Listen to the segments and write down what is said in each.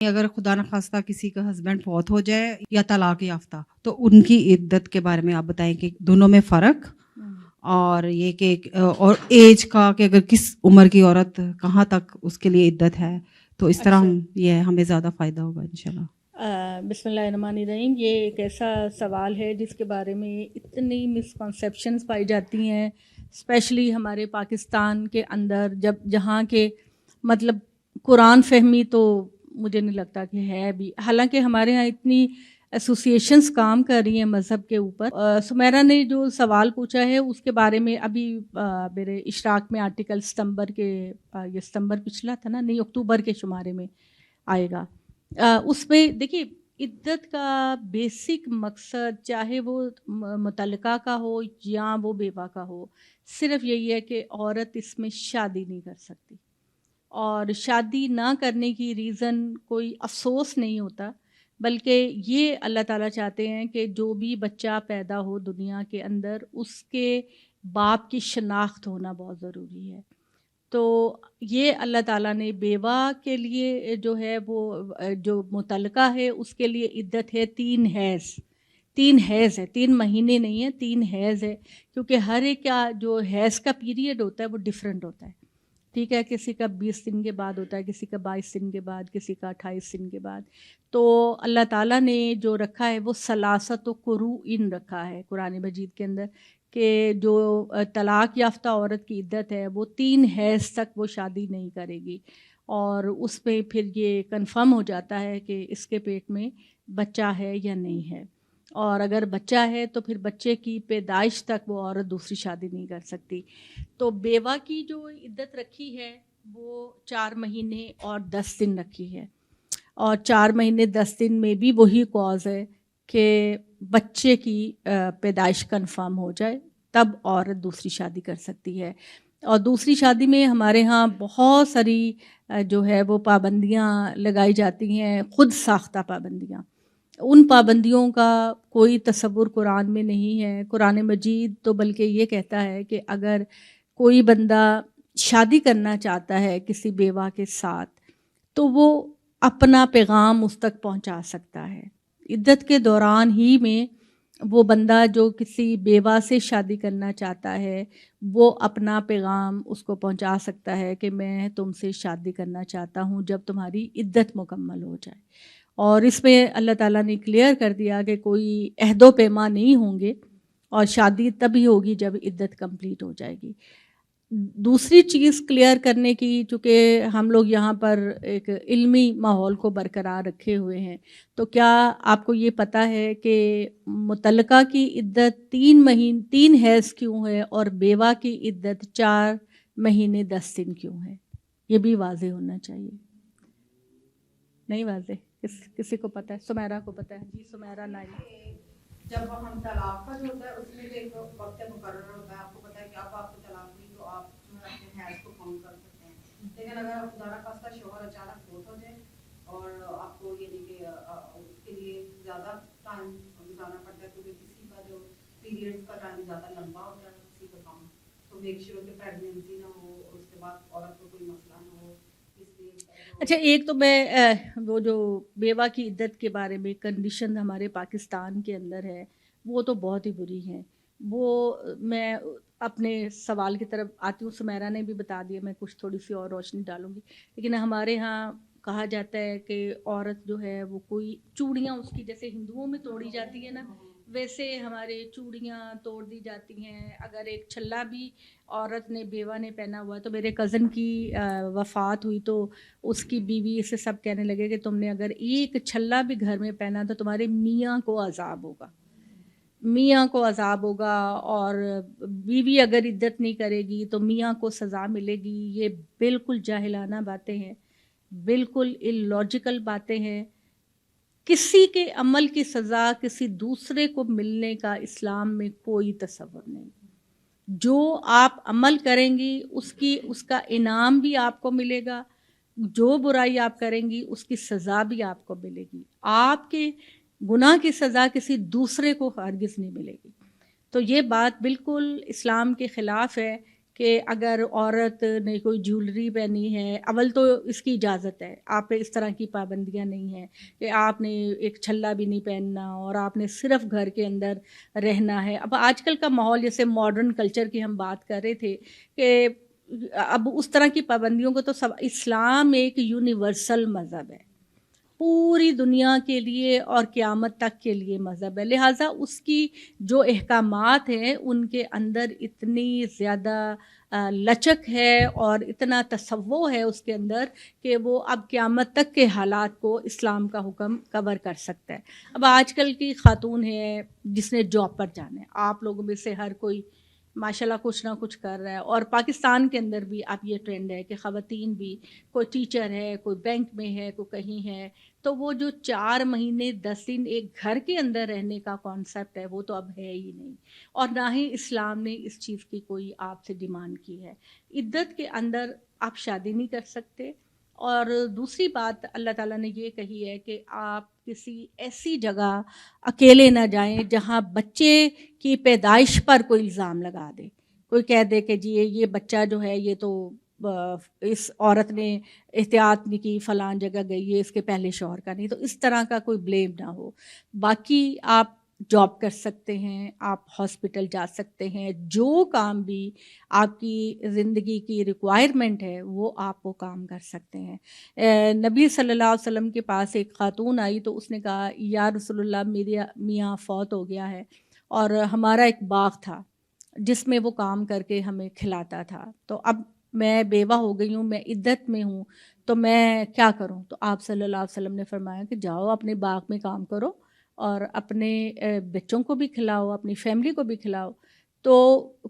اگر خدا نخواستہ کسی کا ہسبینڈ فوت ہو جائے یا طلاق یافتہ تو ان کی عدت کے بارے میں آپ بتائیں کہ دونوں میں فرق، اور یہ کہ اور ایج کا کہ اگر کس عمر کی عورت کہاں تک اس کے لیے عدت ہے، تو اس طرح یہ ہمیں زیادہ فائدہ ہوگا انشاءاللہ۔ بسم اللہ الرحمن الرحیم۔ یہ ایک ایسا سوال ہے جس کے بارے میں اتنی مسکنسیپشنز پائی جاتی ہیں، اسپیشلی ہمارے پاکستان کے اندر، جہاں کے مطلب قرآن فہمی تو مجھے نہیں لگتا کہ ہے بھی، حالانکہ ہمارے ہاں اتنی ایسوسیشنز کام کر رہی ہیں مذہب کے اوپر۔ سمیرہ نے جو سوال پوچھا ہے اس کے بارے میں ابھی میرے اشراق میں آرٹیکل ستمبر کے، یہ ستمبر پچھلا تھا نا، نہیں اکتوبر کے شمارے میں آئے گا، اس میں دیکھیے عدت کا بیسک مقصد چاہے وہ متعلقہ کا ہو یا وہ بیوہ کا ہو، صرف یہی ہے کہ عورت اس میں شادی نہیں کر سکتی، اور شادی نہ کرنے کی ریزن کوئی افسوس نہیں ہوتا، بلکہ یہ اللہ تعالیٰ چاہتے ہیں کہ جو بھی بچہ پیدا ہو دنیا کے اندر اس کے باپ کی شناخت ہونا بہت ضروری ہے۔ تو یہ اللہ تعالیٰ نے بیوہ کے لیے جو ہے وہ جو متعلقہ ہے اس کے لیے عدت ہے 3 حیض۔ 3 حیض ہے، 3 مہینے نہیں ہے، 3 حیض ہے، کیونکہ ہر ایک کا جو حیض کا پیریڈ ہوتا ہے وہ ڈیفرنٹ ہوتا ہے، ٹھیک ہے، کسی کا 20 دن کے بعد ہوتا ہے، کسی کا 22 دن کے بعد، کسی کا 28 دن کے بعد۔ تو اللہ تعالیٰ نے جو رکھا ہے وہ ثلاثۃ قروء رکھا ہے قرآن مجید کے اندر، کہ جو طلاق یافتہ عورت کی عدت ہے وہ 3 حیض تک وہ شادی نہیں کرے گی، اور اس پہ پھر یہ کنفرم ہو جاتا ہے کہ اس کے پیٹ میں بچہ ہے یا نہیں ہے، اور اگر بچہ ہے تو پھر بچے کی پیدائش تک وہ عورت دوسری شادی نہیں کر سکتی۔ تو بیوہ کی جو عدت رکھی ہے وہ 4 مہینے اور 10 دن رکھی ہے، اور 4 مہینے 10 دن میں بھی وہی کاز ہے کہ بچے کی پیدائش کنفرم ہو جائے، تب عورت دوسری شادی کر سکتی ہے۔ اور دوسری شادی میں ہمارے ہاں بہت ساری جو ہے وہ پابندیاں لگائی جاتی ہیں، خود ساختہ پابندیاں۔ ان پابندیوں کا کوئی تصور قرآن میں نہیں ہے۔ قرآن مجید تو بلکہ یہ کہتا ہے کہ اگر کوئی بندہ شادی کرنا چاہتا ہے کسی بیوہ کے ساتھ تو وہ اپنا پیغام اس تک پہنچا سکتا ہے۔ عدت کے دوران ہی میں وہ بندہ جو کسی بیوہ سے شادی کرنا چاہتا ہے وہ اپنا پیغام اس کو پہنچا سکتا ہے کہ میں تم سے شادی کرنا چاہتا ہوں جب تمہاری عدت مکمل ہو جائے، اور اس میں اللہ تعالیٰ نے کلیئر کر دیا کہ کوئی عہد و پیما نہیں ہوں گے، اور شادی تبھی ہوگی جب عدت کمپلیٹ ہو جائے گی۔ دوسری چیز کلیئر کرنے کی، چونکہ ہم لوگ یہاں پر ایک علمی ماحول کو برقرار رکھے ہوئے ہیں، تو کیا آپ کو یہ پتہ ہے کہ متعلقہ کی عدت 3 حیض کیوں ہے اور بیوہ کی عدت 4 مہینے 10 دن کیوں ہے؟ یہ بھی واضح ہونا چاہیے۔ نہیں واضح؟ کسی کو پتہ ہے؟ سمیرہ کو پتہ ہے؟ جی سمیرہ نائل۔ جب ہم طلاق کا جو ہوتا ہے اس میں ایک وقت مقرر ہوتا ہے، آپ کو پتہ ہے کہ اب آپ کو طلاق دی تو آپ اپنے حیض کو کم کر سکتے ہیں، لیکن اگر خدا نخواستہ شوہر اچانک فوت ہو جائے اور آپ کو یعنی کہ اس کے لیے زیادہ ٹائم گزارنا پڑتا ہے، کیونکہ کسی کا جو پیریڈ کا ٹائم زیادہ لمبا ہوتا ہے، کسی کا کم، تو میک شیور کہ پریگنینسی نہ ہو اور اس کے بعد عورت کو کوئی مسئلہ نہ ہو۔ اچھا، ایک تو میں وہ جو بیوہ کی عدت کے بارے میں کنڈیشن ہمارے پاکستان کے اندر ہے وہ تو بہت ہی بری ہیں، وہ میں اپنے سوال کی طرف آتی ہوں، سمیرہ نے بھی بتا دیا، میں کچھ تھوڑی سی اور روشنی ڈالوں گی۔ لیکن ہمارے ہاں کہا جاتا ہے کہ عورت جو ہے وہ کوئی چوڑیاں اس کی جیسے ہندوؤں میں توڑی جاتی ہیں نا، ویسے ہمارے چوڑیاں توڑ دی جاتی ہیں۔ اگر ایک چھلا بھی عورت نے بیوہ نے پہنا ہوا ہے، تو میرے کزن کی وفات ہوئی تو اس کی بیوی سے سب کہنے لگے کہ تم نے اگر ایک چھلا بھی گھر میں پہنا تو تمہارے میاں کو عذاب ہوگا، میاں کو عذاب ہوگا، اور بیوی اگر عدت نہیں کرے گی تو میاں کو سزا ملے گی۔ یہ بالکل جاہلانہ باتیں ہیں، بالکل اللاجیکل باتیں ہیں۔ کسی کے عمل کی سزا کسی دوسرے کو ملنے کا اسلام میں کوئی تصور نہیں۔ جو آپ عمل کریں گی اس کا انعام بھی آپ کو ملے گا، جو برائی آپ کریں گی اس کی سزا بھی آپ کو ملے گی۔ آپ کے گناہ کی سزا کسی دوسرے کو ہرگز نہیں ملے گی۔ تو یہ بات بالکل اسلام کے خلاف ہے کہ اگر عورت نے کوئی جیولری پہنی ہے، اول تو اس کی اجازت ہے، آپ پہ اس طرح کی پابندیاں نہیں ہیں کہ آپ نے ایک چھلا بھی نہیں پہننا اور آپ نے صرف گھر کے اندر رہنا ہے. اب آج کل کا ماحول، جیسے ماڈرن کلچر کی ہم بات کر رہے تھے، کہ اب اس طرح کی پابندیوں کو تو اسلام ایک یونیورسل مذہب ہے، پوری دنیا کے لیے اور قیامت تک کے لیے مذہب ہے، لہٰذا اس کی جو احکامات ہیں ان کے اندر اتنی زیادہ لچک ہے اور اتنا تصور ہے اس کے اندر کہ وہ اب قیامت تک کے حالات کو اسلام کا حکم کور کر سکتا ہے. اب آج کل کی خاتون ہے جس نے جاب پر جانا ہے، آپ لوگوں میں سے ہر کوئی ماشاءاللہ کچھ نہ کچھ کر رہا ہے، اور پاکستان کے اندر بھی اب یہ ٹرینڈ ہے کہ خواتین بھی، کوئی ٹیچر ہے، کوئی بینک میں ہے، کوئی کہیں ہے، تو وہ جو 4 مہینے 10 دن ایک گھر کے اندر رہنے کا کانسیپٹ ہے وہ تو اب ہے ہی نہیں، اور نہ ہی اسلام نے اس چیز کی کوئی آپ سے ڈیمانڈ کی ہے. عدت کے اندر آپ شادی نہیں کر سکتے، اور دوسری بات اللہ تعالیٰ نے یہ کہی ہے کہ آپ کسی ایسی جگہ اکیلے نہ جائیں جہاں بچے کی پیدائش پر کوئی الزام لگا دے، کوئی کہہ دے کہ جی یہ بچہ جو ہے یہ تو اس عورت نے احتیاط نہیں کی، فلاں جگہ گئی ہے، اس کے پہلے شوہر کا نہیں، تو اس طرح کا کوئی بلیم نہ ہو. باقی آپ جاب کر سکتے ہیں، آپ ہاسپٹل جا سکتے ہیں، جو کام بھی آپ کی زندگی کی ریکوائرمنٹ ہے وہ آپ وہ کام کر سکتے ہیں. نبی صلی اللہ علیہ وسلم کے پاس ایک خاتون آئی تو اس نے کہا یا رسول اللہ میرے میاں فوت ہو گیا ہے اور ہمارا ایک باغ تھا جس میں وہ کام کر کے ہمیں کھلاتا تھا، تو اب میں بیوہ ہو گئی ہوں، میں عدت میں ہوں، تو میں کیا کروں؟ تو آپ صلی اللہ علیہ وسلم نے فرمایا کہ جاؤ اپنے باغ میں کام کرو اور اپنے بچوں کو بھی کھلاؤ، اپنی فیملی کو بھی کھلاؤ. تو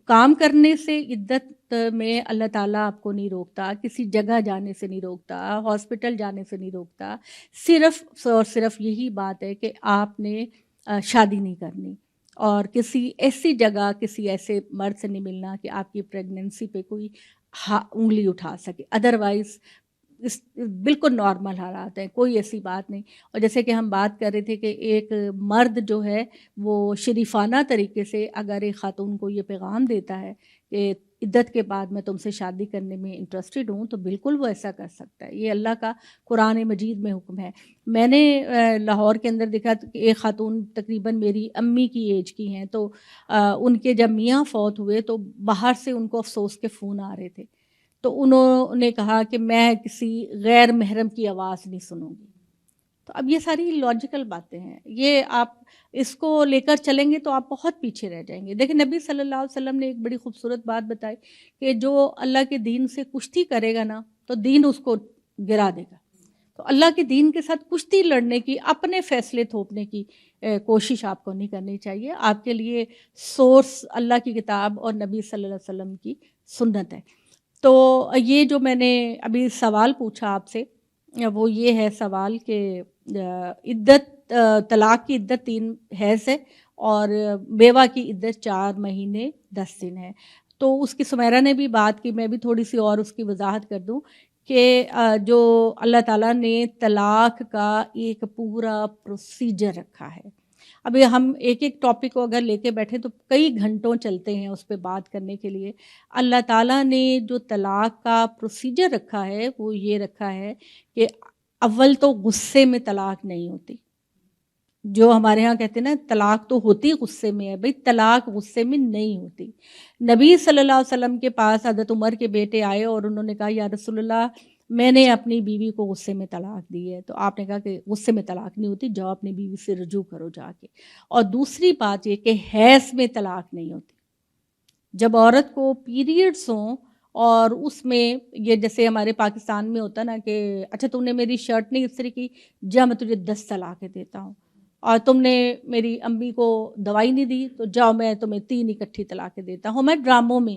کام کرنے سے عدت میں اللہ تعالیٰ آپ کو نہیں روکتا، کسی جگہ جانے سے نہیں روکتا، ہاسپٹل جانے سے نہیں روکتا، صرف اور صرف یہی بات ہے کہ آپ نے شادی نہیں کرنی اور کسی ایسی جگہ کسی ایسے مرد سے نہیں ملنا کہ آپ کی پریگننسی پہ کوئی انگلی اٹھا سکے، ادروائز بالکل نارمل حالات ہیں، کوئی ایسی بات نہیں. اور جیسے کہ ہم بات کر رہے تھے کہ ایک مرد جو ہے وہ شریفانہ طریقے سے اگر ایک خاتون کو یہ پیغام دیتا ہے کہ عدت کے بعد میں تم سے شادی کرنے میں انٹرسٹڈ ہوں، تو بالکل وہ ایسا کر سکتا ہے. یہ اللہ کا قرآن مجید میں حکم ہے. میں نے لاہور کے اندر دیکھا کہ ایک خاتون تقریباً میری امی کی ایج کی ہیں، تو ان کے جب میاں فوت ہوئے تو باہر سے ان کو افسوس کے فون آ رہے تھے، تو انہوں نے کہا کہ میں کسی غیر محرم کی آواز نہیں سنوں گی. تو اب یہ ساری لاجیکل باتیں ہیں، یہ آپ اس کو لے کر چلیں گے تو آپ بہت پیچھے رہ جائیں گے. دیکھیں نبی صلی اللہ علیہ وسلم نے ایک بڑی خوبصورت بات بتائی کہ جو اللہ کے دین سے کشتی کرے گا نا تو دین اس کو گرا دے گا. تو اللہ کے دین کے ساتھ کشتی لڑنے کی، اپنے فیصلے تھوپنے کی کوشش آپ کو نہیں کرنی چاہیے. آپ کے لیے سورس اللہ کی کتاب اور نبی صلی اللہ علیہ وسلم کی سنت ہے. تو یہ جو میں نے ابھی سوال پوچھا آپ سے وہ یہ ہے سوال کہ عدت، طلاق کی عدت 3 حیض ہے اور بیوہ کی عدت 4 مہینے 10 دن ہے. تو اس کی سمیرہ نے بھی بات کی، میں بھی تھوڑی سی اور اس کی وضاحت کر دوں کہ جو اللہ تعالیٰ نے طلاق کا ایک پورا پروسیجر رکھا ہے. ابھی ہم ایک ایک ٹاپک کو اگر لے کے بیٹھیں تو کئی گھنٹوں چلتے ہیں اس پہ بات کرنے کے لیے. اللہ تعالیٰ نے جو طلاق کا پروسیجر رکھا ہے وہ یہ رکھا ہے کہ اول تو غصے میں طلاق نہیں ہوتی. جو ہمارے ہاں کہتے ہیں نا طلاق تو ہوتی غصے میں ہے، بھئی طلاق غصے میں نہیں ہوتی. نبی صلی اللہ علیہ وسلم کے پاس حضرت عمر کے بیٹے آئے اور انہوں نے کہا یا رسول اللہ میں نے اپنی بیوی کو غصے میں طلاق دی ہے. تو آپ نے کہا کہ غصے میں طلاق نہیں ہوتی، جاؤ اپنی بیوی سے رجوع کرو جا کے. اور دوسری بات یہ کہ حیض میں طلاق نہیں ہوتی. جب عورت کو پیریڈز ہوں اور اس میں یہ جیسے ہمارے پاکستان میں ہوتا نا کہ اچھا تم نے میری شرٹ نہیں استری کی، جا میں تجھے 10 طلاقیں دیتا ہوں، اور تم نے میری امی کو دوائی نہیں دی تو جاؤ میں تمہیں 3 اکٹھی طلاقیں دیتا ہوں. میں ڈراموں میں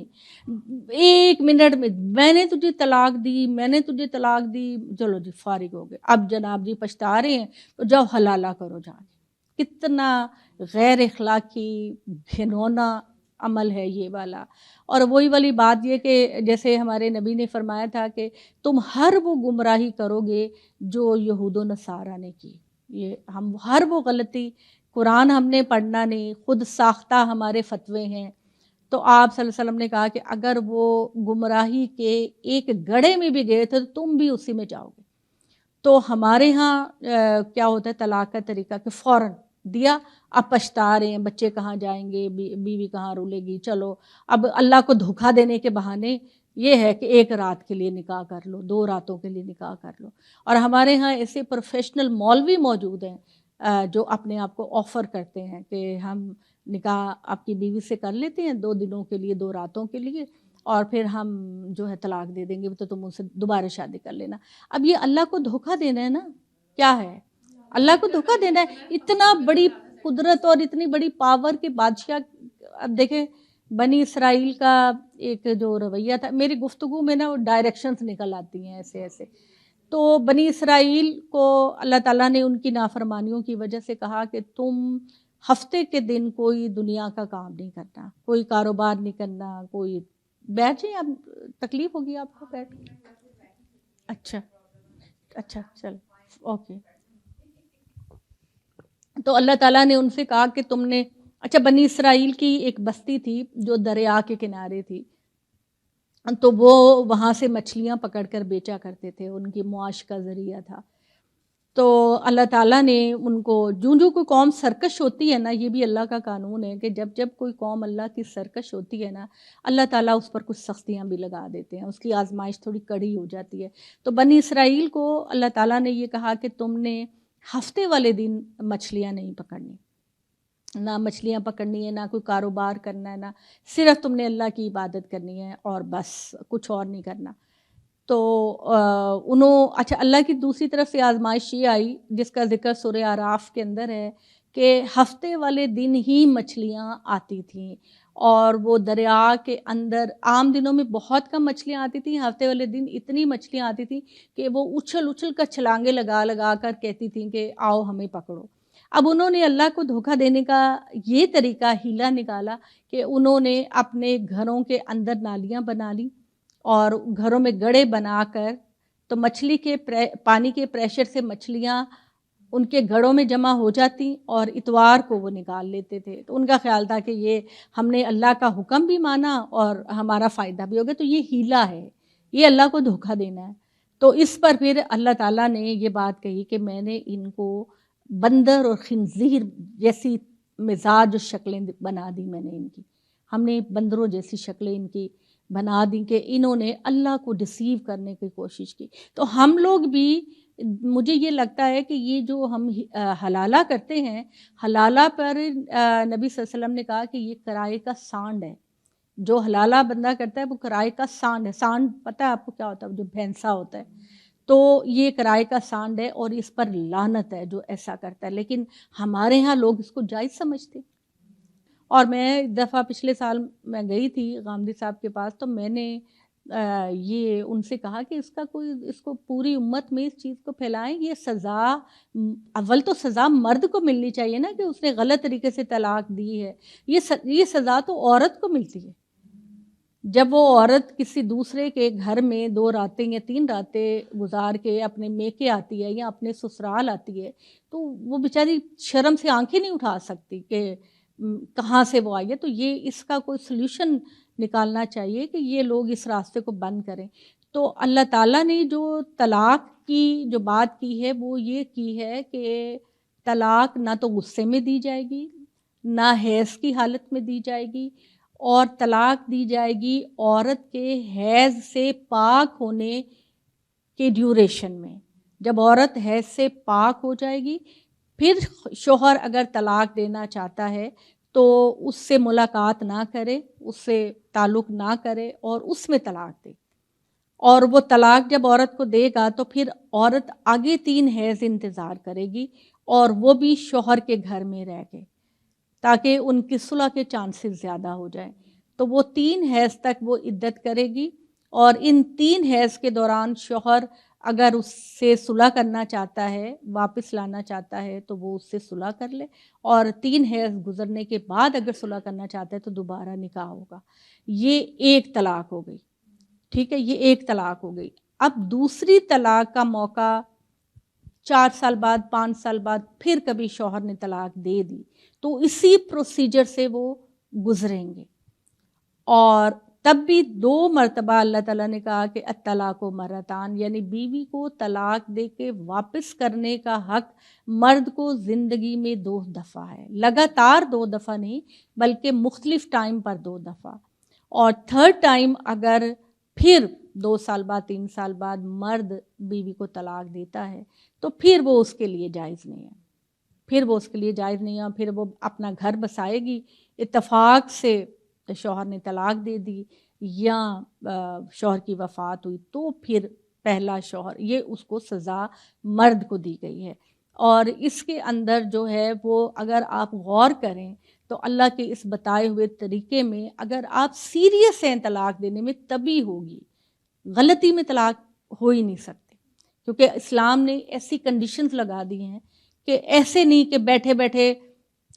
1 منٹ میں نے تجھے طلاق دی، میں نے تجھے طلاق دی، چلو جی فارغ ہو گئے، اب جناب جی پچھتا رہے ہیں تو جاؤ حلالہ کرو جا کے. کتنا غیر اخلاقی گھنونا عمل ہے یہ والا. اور وہی والی بات یہ کہ جیسے ہمارے نبی نے فرمایا تھا کہ تم ہر وہ گمراہی کرو گے جو یہود و نصارہ نے کی. یہ ہم ہر وہ غلطی، قرآن ہم نے پڑھنا نہیں، خود ساختہ ہمارے فتوے ہیں، تو آپ صلی اللہ علیہ وسلم نے کہا کہ اگر وہ گمراہی کے ایک گڑھے میں بھی گئے تھے تو تم بھی اسی میں جاؤ گے. تو ہمارے ہاں کیا ہوتا ہے طلاق کا طریقہ کہ فوراً دیا, اب پچھتا رہے ہیں, بچے کہاں جائیں گے, بیوی کہاں رولے گی, چلو اب اللہ کو دھوکہ دینے کے بہانے یہ ہے کہ 1 رات کے لیے نکاح کر لو, 2 راتوں کے لیے نکاح کر لو. اور ہمارے ہاں ایسے پروفیشنل مولوی موجود ہیں جو اپنے آپ کو آفر کرتے ہیں کہ ہم نکاح آپ کی بیوی سے کر لیتے ہیں 2 دنوں کے لیے, 2 راتوں کے لیے, اور پھر ہم جو ہے طلاق دے دیں گے تو تم ان سے دوبارہ شادی کر لینا. اب یہ اللہ کو دھوکہ دینا ہے نا, کیا ہے اللہ کو دھوکہ دینا ہے. اتنا بڑی قدرت اور اتنی بڑی پاور کے بادشاہ. اب دیکھیں بنی اسرائیل کا ایک جو رویہ تھا, میری گفتگو میں نا وہ ڈائریکشنز نکل آتی ہیں ایسے ایسے. تو بنی اسرائیل کو اللہ تعالیٰ نے ان کی نافرمانیوں کی وجہ سے کہا کہ تم ہفتے کے دن کوئی دنیا کا کام نہیں کرنا, کوئی کاروبار نہیں کرنا, کوئی بیٹھ جائیں آپ, تکلیف ہوگی آپ کو بیٹھ. اچھا اچھا چل اوکے. تو اللہ تعالیٰ نے ان سے کہا کہ تم نے, اچھا بنی اسرائیل کی ایک بستی تھی جو دریا کے کنارے تھی, تو وہ وہاں سے مچھلیاں پکڑ کر بیچا کرتے تھے, ان کی معاش کا ذریعہ تھا. تو اللہ تعالیٰ نے ان کو, جو کوئی قوم سرکش ہوتی ہے نا, یہ بھی اللہ کا قانون ہے کہ جب کوئی قوم اللہ کی سرکش ہوتی ہے نا, اللہ تعالیٰ اس پر کچھ سختیاں بھی لگا دیتے ہیں, اس کی آزمائش تھوڑی کڑی ہو جاتی ہے. تو بنی اسرائیل کو اللہ تعالیٰ نے یہ کہا کہ تم نے ہفتے والے دن مچھلیاں نہیں پکڑنی, نہ مچھلیاں پکڑنی ہے, نہ کوئی کاروبار کرنا ہے, نہ صرف تم نے اللہ کی عبادت کرنی ہے اور بس, کچھ اور نہیں کرنا. تو اچھا اللہ کی دوسری طرف سے آزمائش یہ آئی جس کا ذکر سورہ اعراف کے اندر ہے کہ ہفتے والے دن ہی مچھلیاں آتی تھیں, اور وہ دریا کے اندر عام دنوں میں بہت کم مچھلیاں آتی تھیں, ہفتے والے دن اتنی مچھلیاں آتی تھیں کہ وہ اچھل کر چھلانگے لگا کر کہتی تھیں کہ آؤ ہمیں پکڑو. اب انہوں نے اللہ کو دھوکہ دینے کا یہ طریقہ ہیلا نکالا کہ انہوں نے اپنے گھروں کے اندر نالیاں بنا لی اور گھروں میں گڑھے بنا کر, تو مچھلی کے پانی کے پریشر سے مچھلیاں ان کے گھڑوں میں جمع ہو جاتی اور اتوار کو وہ نکال لیتے تھے. تو ان کا خیال تھا کہ یہ ہم نے اللہ کا حکم بھی مانا اور ہمارا فائدہ بھی ہوگا, تو یہ ہیلا ہے, یہ اللہ کو دھوکہ دینا ہے. تو اس پر پھر اللہ تعالیٰ نے یہ بات کہی کہ میں نے ان کو بندر اور خنزیر جیسی مزاج شکلیں بنا دی, میں نے ان کی, ہم نے بندروں جیسی شکلیں ان کی بنا دی کہ انہوں نے اللہ کو ڈسیو کرنے کی کوشش کی. تو ہم لوگ بھی, مجھے یہ لگتا ہے کہ یہ جو ہم حلالہ کرتے ہیں, حلالہ پر نبی صلی اللہ علیہ وسلم نے کہا کہ یہ کرائے کا سانڈ ہے. جو حلالہ بندہ کرتا ہے وہ کرائے کا سانڈ ہے. سانڈ پتہ ہے آپ کو کیا ہوتا ہے, جو بھینسا ہوتا ہے, تو یہ کرائے کا سانڈ ہے اور اس پر لعنت ہے جو ایسا کرتا ہے. لیکن ہمارے ہاں لوگ اس کو جائز سمجھتے. اور میں ایک دفعہ پچھلے سال میں گئی تھی غامدی صاحب کے پاس, تو میں نے یہ ان سے کہا کہ اس کو پوری امت میں اس چیز کو پھیلائیں. یہ سزا, اول تو سزا مرد کو ملنی چاہیے نا کہ اس نے غلط طریقے سے طلاق دی ہے. یہ سزا تو عورت کو ملتی ہے جب وہ عورت کسی دوسرے کے گھر میں 2 راتیں یا 3 راتیں گزار کے اپنے میکے آتی ہے یا اپنے سسرال آتی ہے, تو وہ بیچاری شرم سے آنکھیں نہیں اٹھا سکتی کہ کہاں سے وہ آئی ہے. تو یہ اس کا کوئی سلوشن نکالنا چاہیے کہ یہ لوگ اس راستے کو بند کریں. تو اللہ تعالیٰ نے جو طلاق کی جو بات کی ہے وہ یہ کی ہے کہ طلاق نہ تو غصے میں دی جائے گی, نہ حیض کی حالت میں دی جائے گی, اور طلاق دی جائے گی عورت کے حیض سے پاک ہونے کے ڈیوریشن میں. جب عورت حیض سے پاک ہو جائے گی, پھر شوہر اگر طلاق دینا چاہتا ہے تو اس سے ملاقات نہ کرے, اس سے تعلق نہ کرے اور اس میں طلاق دے. اور وہ طلاق جب عورت کو دے گا تو پھر عورت آگے 3 حیض انتظار کرے گی, اور وہ بھی شوہر کے گھر میں رہ کے, تاکہ ان کی صلح کے چانسز زیادہ ہو جائیں. تو وہ 3 حیض تک وہ عدت کرے گی, اور ان 3 حیض کے دوران شوہر اگر اس سے صلح کرنا چاہتا ہے, واپس لانا چاہتا ہے, تو وہ اس سے صلح کر لے, اور 3 حیض گزرنے کے بعد اگر صلح کرنا چاہتا ہے تو دوبارہ نکاح ہوگا. یہ ایک طلاق ہو گئی, ٹھیک ہے, یہ ایک طلاق ہو گئی. اب دوسری طلاق کا موقع 4 سال بعد, 5 سال بعد پھر کبھی شوہر نے طلاق دے دی, تو اسی پروسیجر سے وہ گزریں گے. اور تب بھی 2 مرتبہ اللہ تعالیٰ نے کہا کہ الطلاق و مرتان، یعنی بیوی کو طلاق دے کے واپس کرنے کا حق مرد کو زندگی میں 2 دفعہ ہے، لگاتار 2 دفعہ نہیں بلکہ مختلف ٹائم پر 2 دفعہ، اور تھرڈ ٹائم اگر پھر 2 سال بعد 3 سال بعد مرد بیوی کو طلاق دیتا ہے تو پھر وہ اس کے لیے جائز نہیں ہے، پھر وہ اپنا گھر بسائے گی، اتفاق سے شوہر نے طلاق دے دی یا شوہر کی وفات ہوئی تو پھر پہلا شوہر، یہ اس کو سزا مرد کو دی گئی ہے۔ اور اس کے اندر جو ہے وہ اگر آپ غور کریں تو اللہ کے اس بتائے ہوئے طریقے میں اگر آپ سیریس ہیں طلاق دینے میں تبھی ہوگی، غلطی میں طلاق ہو ہی نہیں سکتے، کیونکہ اسلام نے ایسی کنڈیشنز لگا دی ہیں کہ ایسے نہیں کہ بیٹھے بیٹھے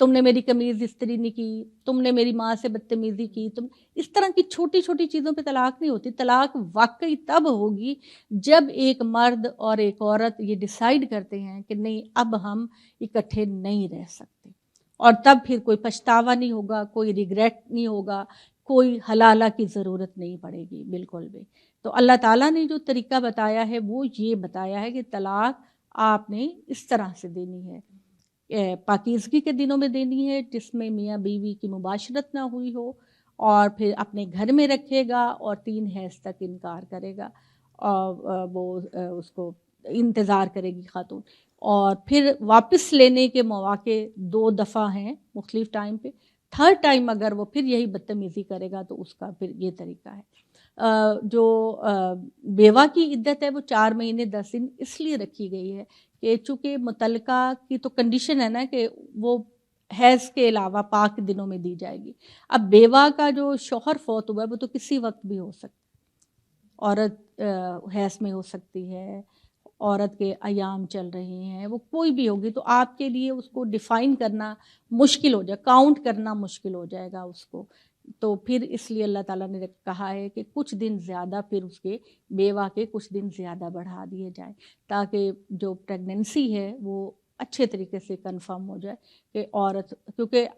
تم نے میری قمیض استری نہیں کی، تم نے میری ماں سے بدتمیزی کی، تم اس طرح کی چھوٹی چھوٹی چیزوں پہ طلاق نہیں ہوتی۔ طلاق واقعی تب ہوگی جب ایک مرد اور ایک عورت یہ ڈیسائیڈ کرتے ہیں کہ نہیں اب ہم اکٹھے نہیں رہ سکتے، اور تب پھر کوئی پچھتاوا نہیں ہوگا، کوئی ریگریٹ نہیں ہوگا، کوئی حلالہ کی ضرورت نہیں پڑے گی بالکل بھی۔ تو اللہ تعالیٰ نے جو طریقہ بتایا ہے وہ یہ بتایا ہے کہ طلاق آپ نے اس طرح سے دینی ہے، پاکیزگی کے دنوں میں دینی ہے جس میں میاں بیوی کی مباشرت نہ ہوئی ہو، اور پھر اپنے گھر میں رکھے گا اور 3 حیض تک انکار کرے گا، اور وہ اس کو انتظار کرے گی خاتون، اور پھر واپس لینے کے مواقع 2 دفعہ ہیں مختلف ٹائم پہ، تھرڈ ٹائم اگر وہ پھر یہی بدتمیزی کرے گا تو اس کا پھر یہ طریقہ ہے۔ جو بیوہ کی عدت ہے وہ 4 مہینے 10 دن اس لیے رکھی گئی ہے کہ چونکہ متعلقہ کی تو کنڈیشن ہے نا کہ وہ حیض کے علاوہ پاک دنوں میں دی جائے گی۔ اب بیوہ کا جو شوہر فوت ہوا ہے وہ تو کسی وقت بھی ہو سکتا ہے، عورت حیض میں ہو سکتی ہے، عورت کے ایام چل رہے ہیں، وہ کوئی بھی ہوگی، تو آپ کے لیے اس کو ڈیفائن کرنا مشکل ہو جائے، کاؤنٹ کرنا مشکل ہو جائے گا اس کو، تو پھر اس لیے اللہ تعالیٰ نے کہا ہے کہ کچھ دن زیادہ پھر اس کے بیوہ کے کچھ دن زیادہ بڑھا دیے جائیں تاکہ جو پریگننسی ہے وہ اچھے طریقے سے کنفرم ہو جائے کہ عورت، کیونکہ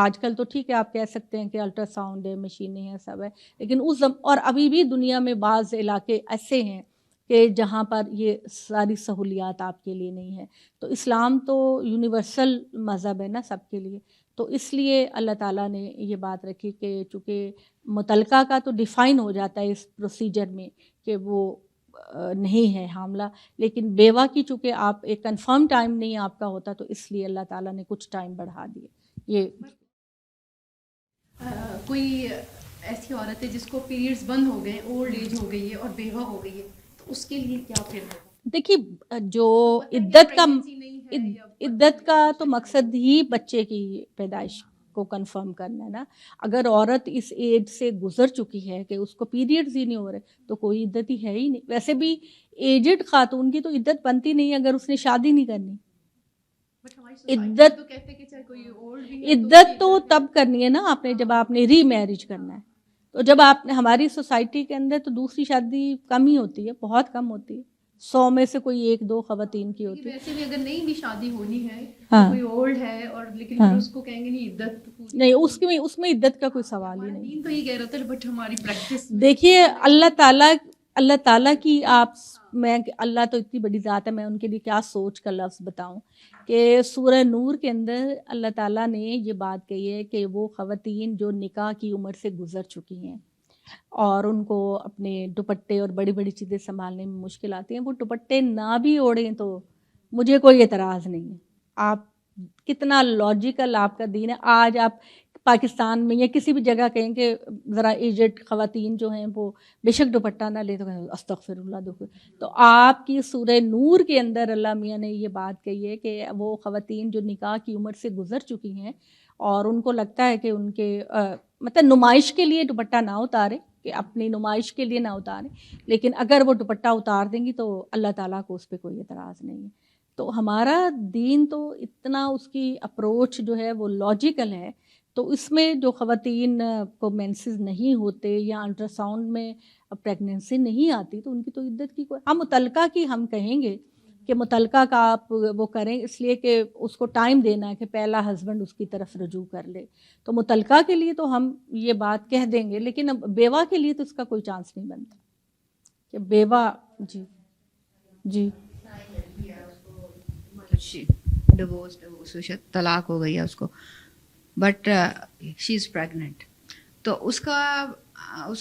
آج کل تو ٹھیک ہے آپ کہہ سکتے ہیں کہ الٹرا ساؤنڈ ہے، مشینیں ہیں، سب ہے، لیکن اور ابھی بھی دنیا میں بعض علاقے ایسے ہیں کہ جہاں پر یہ ساری سہولیات آپ کے لیے نہیں ہے۔ تو اسلام تو یونیورسل مذہب ہے نا سب کے لیے، تو اس لیے اللہ تعالیٰ نے یہ بات رکھی کہ چونکہ متعلقہ کا تو ڈیفائن ہو جاتا ہے اس پروسیجر میں کہ وہ نہیں ہے حاملہ، لیکن بیوہ کی چونکہ آپ ایک کنفرم ٹائم نہیں آپ کا ہوتا تو اس لیے اللہ تعالیٰ نے کچھ ٹائم بڑھا دیے۔ یہ کوئی ایسی عورت ہے جس کو پیریڈز بند ہو گئے، اولڈ ایج ہو گئی ہے اور بیوہ ہو گئی ہے، تو اس کے لیے کیا پھر ہوگا؟ دیکھیے جو عدت کا تو مقصد ہی بچے کی پیدائش کو کنفرم کرنا ہے نا۔ اگر عورت اس ایج سے گزر چکی ہے کہ اس کو پیریڈز ہی نہیں ہو رہے تو کوئی عدت ہی ہے ہی نہیں۔ ویسے بھی ایجڈ خاتون کی تو عدت بنتی نہیں اگر اس نے شادی نہیں کرنی۔ عدت تو تب کرنی ہے نا آپ نے جب آپ نے ری میرج کرنا ہے، تو جب آپ نے ہماری سوسائٹی کے اندر تو دوسری شادی کم ہی ہوتی ہے، بہت کم ہوتی ہے، 100 میں سے کوئی 1-2 خواتین کی ہوتی ہے۔ ویسے بھی اگر نہیں بھی شادی ہونی ہے، ہاں، کوئی اولڈ ہے اور لیکن پھر اس کو کہیں گے نہیں عدت نہیں، اس میں عدت کا کوئی سوال ہی نہیں۔ دین تو یہ کہہ رہا تھا بٹ ہماری پریکٹس دیکھیے اللہ تعالیٰ کی میں اللہ تو اتنی بڑی ذات ہے، میں ان کے لیے کیا سوچ کا لفظ بتاؤں کہ سورہ نور کے اندر اللہ تعالیٰ نے یہ بات کہی ہے کہ وہ خواتین جو نکاح کی عمر سے گزر چکی ہیں اور ان کو اپنے دوپٹے اور بڑی بڑی چیزیں سنبھالنے میں مشکل آتی ہیں، وہ دوپٹے نہ بھی اوڑھیں تو مجھے کوئی اعتراض نہیں ہے۔ آپ کتنا لاجیکل آپ کا دین ہے۔ آج آپ پاکستان میں یا کسی بھی جگہ کہیں کہ ذرا ایجڈ خواتین جو ہیں وہ بے شک دوپٹہ نہ لے تو کہیں استغفر اللہ۔ تو آپ کی سورہ نور کے اندر اللہ میاں نے یہ بات کہی ہے کہ وہ خواتین جو نکاح کی عمر سے گزر چکی ہیں اور ان کو لگتا ہے کہ ان کے مطلب نمائش کے لیے دوپٹہ نہ اتارے، کہ اپنی نمائش کے لیے نہ اتاریں، لیکن اگر وہ دوپٹہ اتار دیں گی تو اللہ تعالیٰ کو اس پہ کوئی اعتراض نہیں ہے۔ تو ہمارا دین تو اتنا اس کی اپروچ جو ہے وہ لاجیکل ہے، تو اس میں جو خواتین کو مینسز نہیں ہوتے یا الٹرا ساؤنڈ میں پریگننسی نہیں آتی تو ان کی تو عدت کی کوئی، ہم متعلقہ کی ہم کہیں گے کہ متعلقہ کا آپ وہ کریں، اس لیے کہ اس کو ٹائم دینا ہے کہ پہلا ہسبینڈ اس کی طرف رجوع کر لے. تو متعلقہ کے لیے تو ہم یہ بات کہہ دیں گے، لیکن اب بیوہ کے لیے تو اس کا کوئی چانس نہیں بنتا کہ بیوہ. جی جی ڈیورس طلاق ہو گئی ہے اس کو، بٹ شی از پریگننٹ، تو اس کا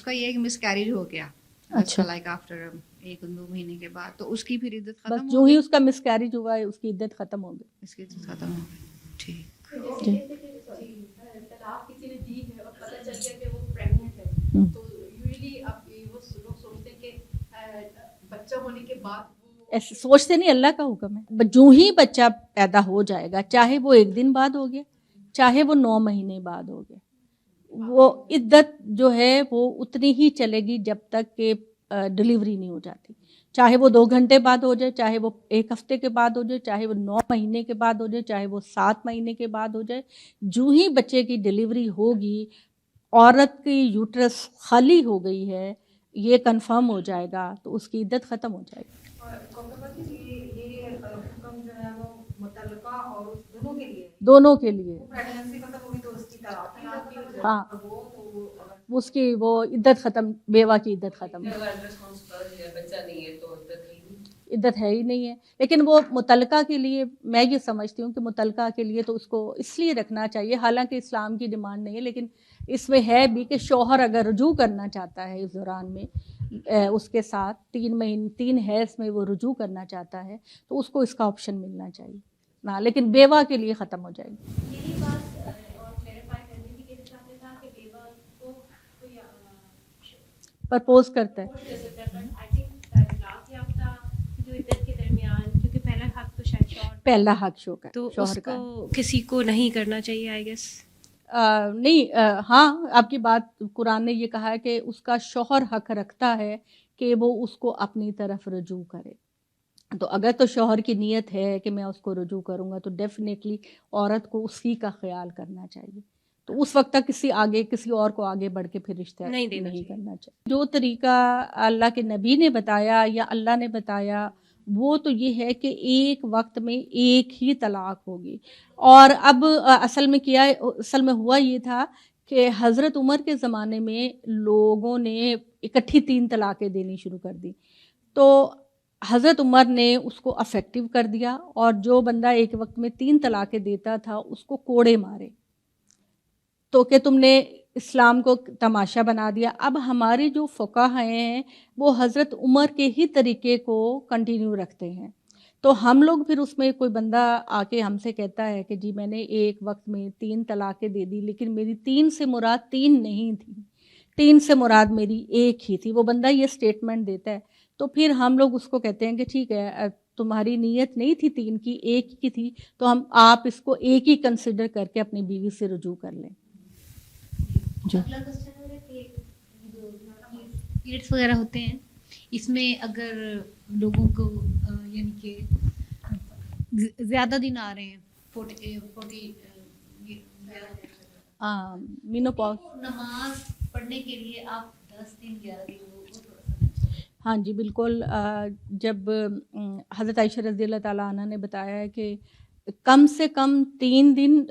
یہ ایک مس کیریج ہو گیا. اچھا، لائک آفٹر 1-2 مہینے کے بعد، تو اس کی پھر عدت ختم ہو گئی. بس جو ہی اس کا مس کیریج ہوا ہے اس کی عدت ختم ہو گئی. اس کی عدت ختم ہو گئی. ٹھیک. طلاق کسی نے دی ہے اور پتہ چل گیا کہ وہ پریگننٹ ہے، تو یوزلی اب وہ لوگ سوچتے ہیں کہ بچہ ہونے کے بعد ایسے سوچتے نہیں، اللہ کا حکم ہے. جو ہی بچہ پیدا ہو جائے گا، چاہے وہ 1 دن بعد ہو گیا، چاہے وہ 9 مہینے بعد ہو گیا، وہ عدت جو ہے وہ اتنی ہی چلے گی جب تک کہ ڈلیوری نہیں ہو جاتی. چاہے وہ 2 گھنٹے بعد ہو جائے، چاہے وہ 1 ہفتے کے بعد ہو جائے، چاہے وہ 9 مہینے کے بعد ہو جائے، چاہے وہ 7 مہینے کے بعد ہو جائے. جو ہی بچے کی ڈلیوری ہوگی، عورت کی یوٹرس خالی ہو گئی ہے یہ کنفرم ہو جائے گا تو اس کی عدت ختم ہو جائے گی. یہ حکم جو ہے وہ متعلقہ اور اس دونوں کے لیے. پریگننسی ختم ہوگی تو اس کی طلاق ہاں، اس کی وہ عدت ختم، بیوہ کی عدت ختم، عدت ہے ہی نہیں ہے. لیکن وہ متعلقہ کے لیے میں یہ سمجھتی ہوں کہ متعلقہ کے لیے تو اس کو اس لیے رکھنا چاہیے، حالانکہ اسلام کی ڈیمانڈ نہیں ہے، لیکن اس میں ہے بھی کہ شوہر اگر رجوع کرنا چاہتا ہے اس دوران میں اس کے ساتھ 3 حیض میں وہ رجوع کرنا چاہتا ہے تو اس کو اس کا آپشن ملنا چاہیے نا، لیکن بیوہ کے لیے ختم ہو جائے گی. یہی بات اور کلیریفائی کرنی تھی کہ جس آپ نے کہا کہ بیوہ کو کوئی پرپوز کرتا ہے. آئی تھنک طلاق یافتہ جو عدت کے درمیان، کیونکہ پہلا حق تو شاید پہلا حق شوہر کا، تو اس کو کسی کو نہیں کرنا چاہیے آئی گیس. نہیں، ہاں آپ کی بات، قرآن نے یہ کہا ہے کہ اس کا شوہر حق رکھتا ہے کہ وہ اس کو اپنی طرف رجوع کرے. تو اگر تو شوہر کی نیت ہے کہ میں اس کو رجوع کروں گا تو ڈیفینیٹلی عورت کو اسی کا خیال کرنا چاہیے. تو اس وقت تک کسی اور کو آگے بڑھ کے پھر رشتہ نہیں کرنا چاہیے. جو طریقہ اللہ کے نبی نے بتایا یا اللہ نے بتایا وہ تو یہ ہے کہ ایک وقت میں ایک ہی طلاق ہوگی. اور اب اصل میں ہوا یہ تھا کہ حضرت عمر کے زمانے میں لوگوں نے اکٹھی 3 طلاقیں دینی شروع کر دی. تو حضرت عمر نے اس کو افیکٹو کر دیا، اور جو بندہ ایک وقت میں 3 طلاقیں دیتا تھا اس کو کوڑے مارے، تو کہ تم نے اسلام کو تماشا بنا دیا. اب ہمارے جو فقہاء ہیں وہ حضرت عمر کے ہی طریقے کو کنٹینیو رکھتے ہیں. تو ہم لوگ پھر اس میں کوئی بندہ آ کے ہم سے کہتا ہے کہ جی میں نے ایک وقت میں 3 طلاقیں دے دی، لیکن میری 3 سے مراد 3 نہیں تھی، 3 سے مراد میری ایک ہی تھی، وہ بندہ یہ سٹیٹمنٹ دیتا ہے، تو پھر ہم لوگ اس کو کہتے ہیں کہ ٹھیک ہے تمہاری نیت نہیں تھی 3 کی، ایک کی تھی، تو آپ اس کو ایک ہی کنسیڈر کر کے اپنی بیوی سے رجوع کر لیں. جو پیریڈس وغیرہ ہوتے ہیں اس میں اگر لوگوں کو یعنی کہ زیادہ دن آ رہے ہیں 40 مینوپاز، نماز پڑھنے کے لیے آپ 10 دن 11 دن ہاں جی بالکل. جب حضرت عائشہ رضی اللہ تعالیٰ عنہ نے بتایا ہے کہ کم سے کم 3 دن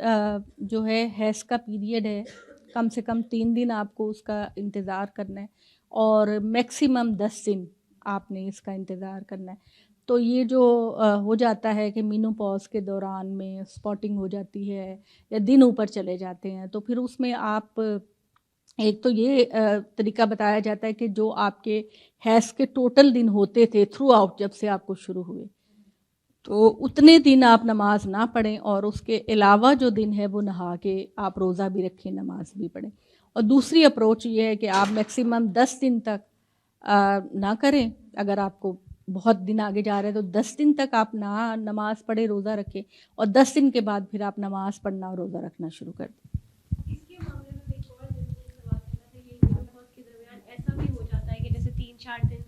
جو ہے حیض کا پیریڈ ہے، کم سے کم 3 دن آپ کو اس کا انتظار کرنا ہے، اور میکسیمم 10 دن آپ نے اس کا انتظار کرنا ہے. تو یہ جو ہو جاتا ہے کہ مینوپاز کے دوران میں اسپاٹنگ ہو جاتی ہے یا دن اوپر چلے جاتے ہیں، تو پھر اس میں آپ ایک تو یہ طریقہ بتایا جاتا ہے کہ جو آپ کے حیض کے ٹوٹل دن ہوتے تھے تھرو آؤٹ جب سے آپ کو شروع ہوئے، تو اتنے دن آپ نماز نہ پڑھیں، اور اس کے علاوہ جو دن ہے وہ نہا کے آپ روزہ بھی رکھیں، نماز بھی پڑھیں. اور دوسری اپروچ یہ ہے کہ آپ میکسیمم 10 دن تک نہ کریں. اگر آپ کو بہت دن آگے جا رہے ہیں تو 10 دن تک آپ نہ نماز پڑھیں، روزہ رکھیں، اور 10 دن کے بعد پھر آپ نماز پڑھنا اور روزہ رکھنا شروع کر دیں. اس کے معاملے میں ایک اور سوال کرنا تھا، یہ مینوپاز کے درمیان ایسا بھی ہو جاتا ہے کہ جیسے 3-4 دن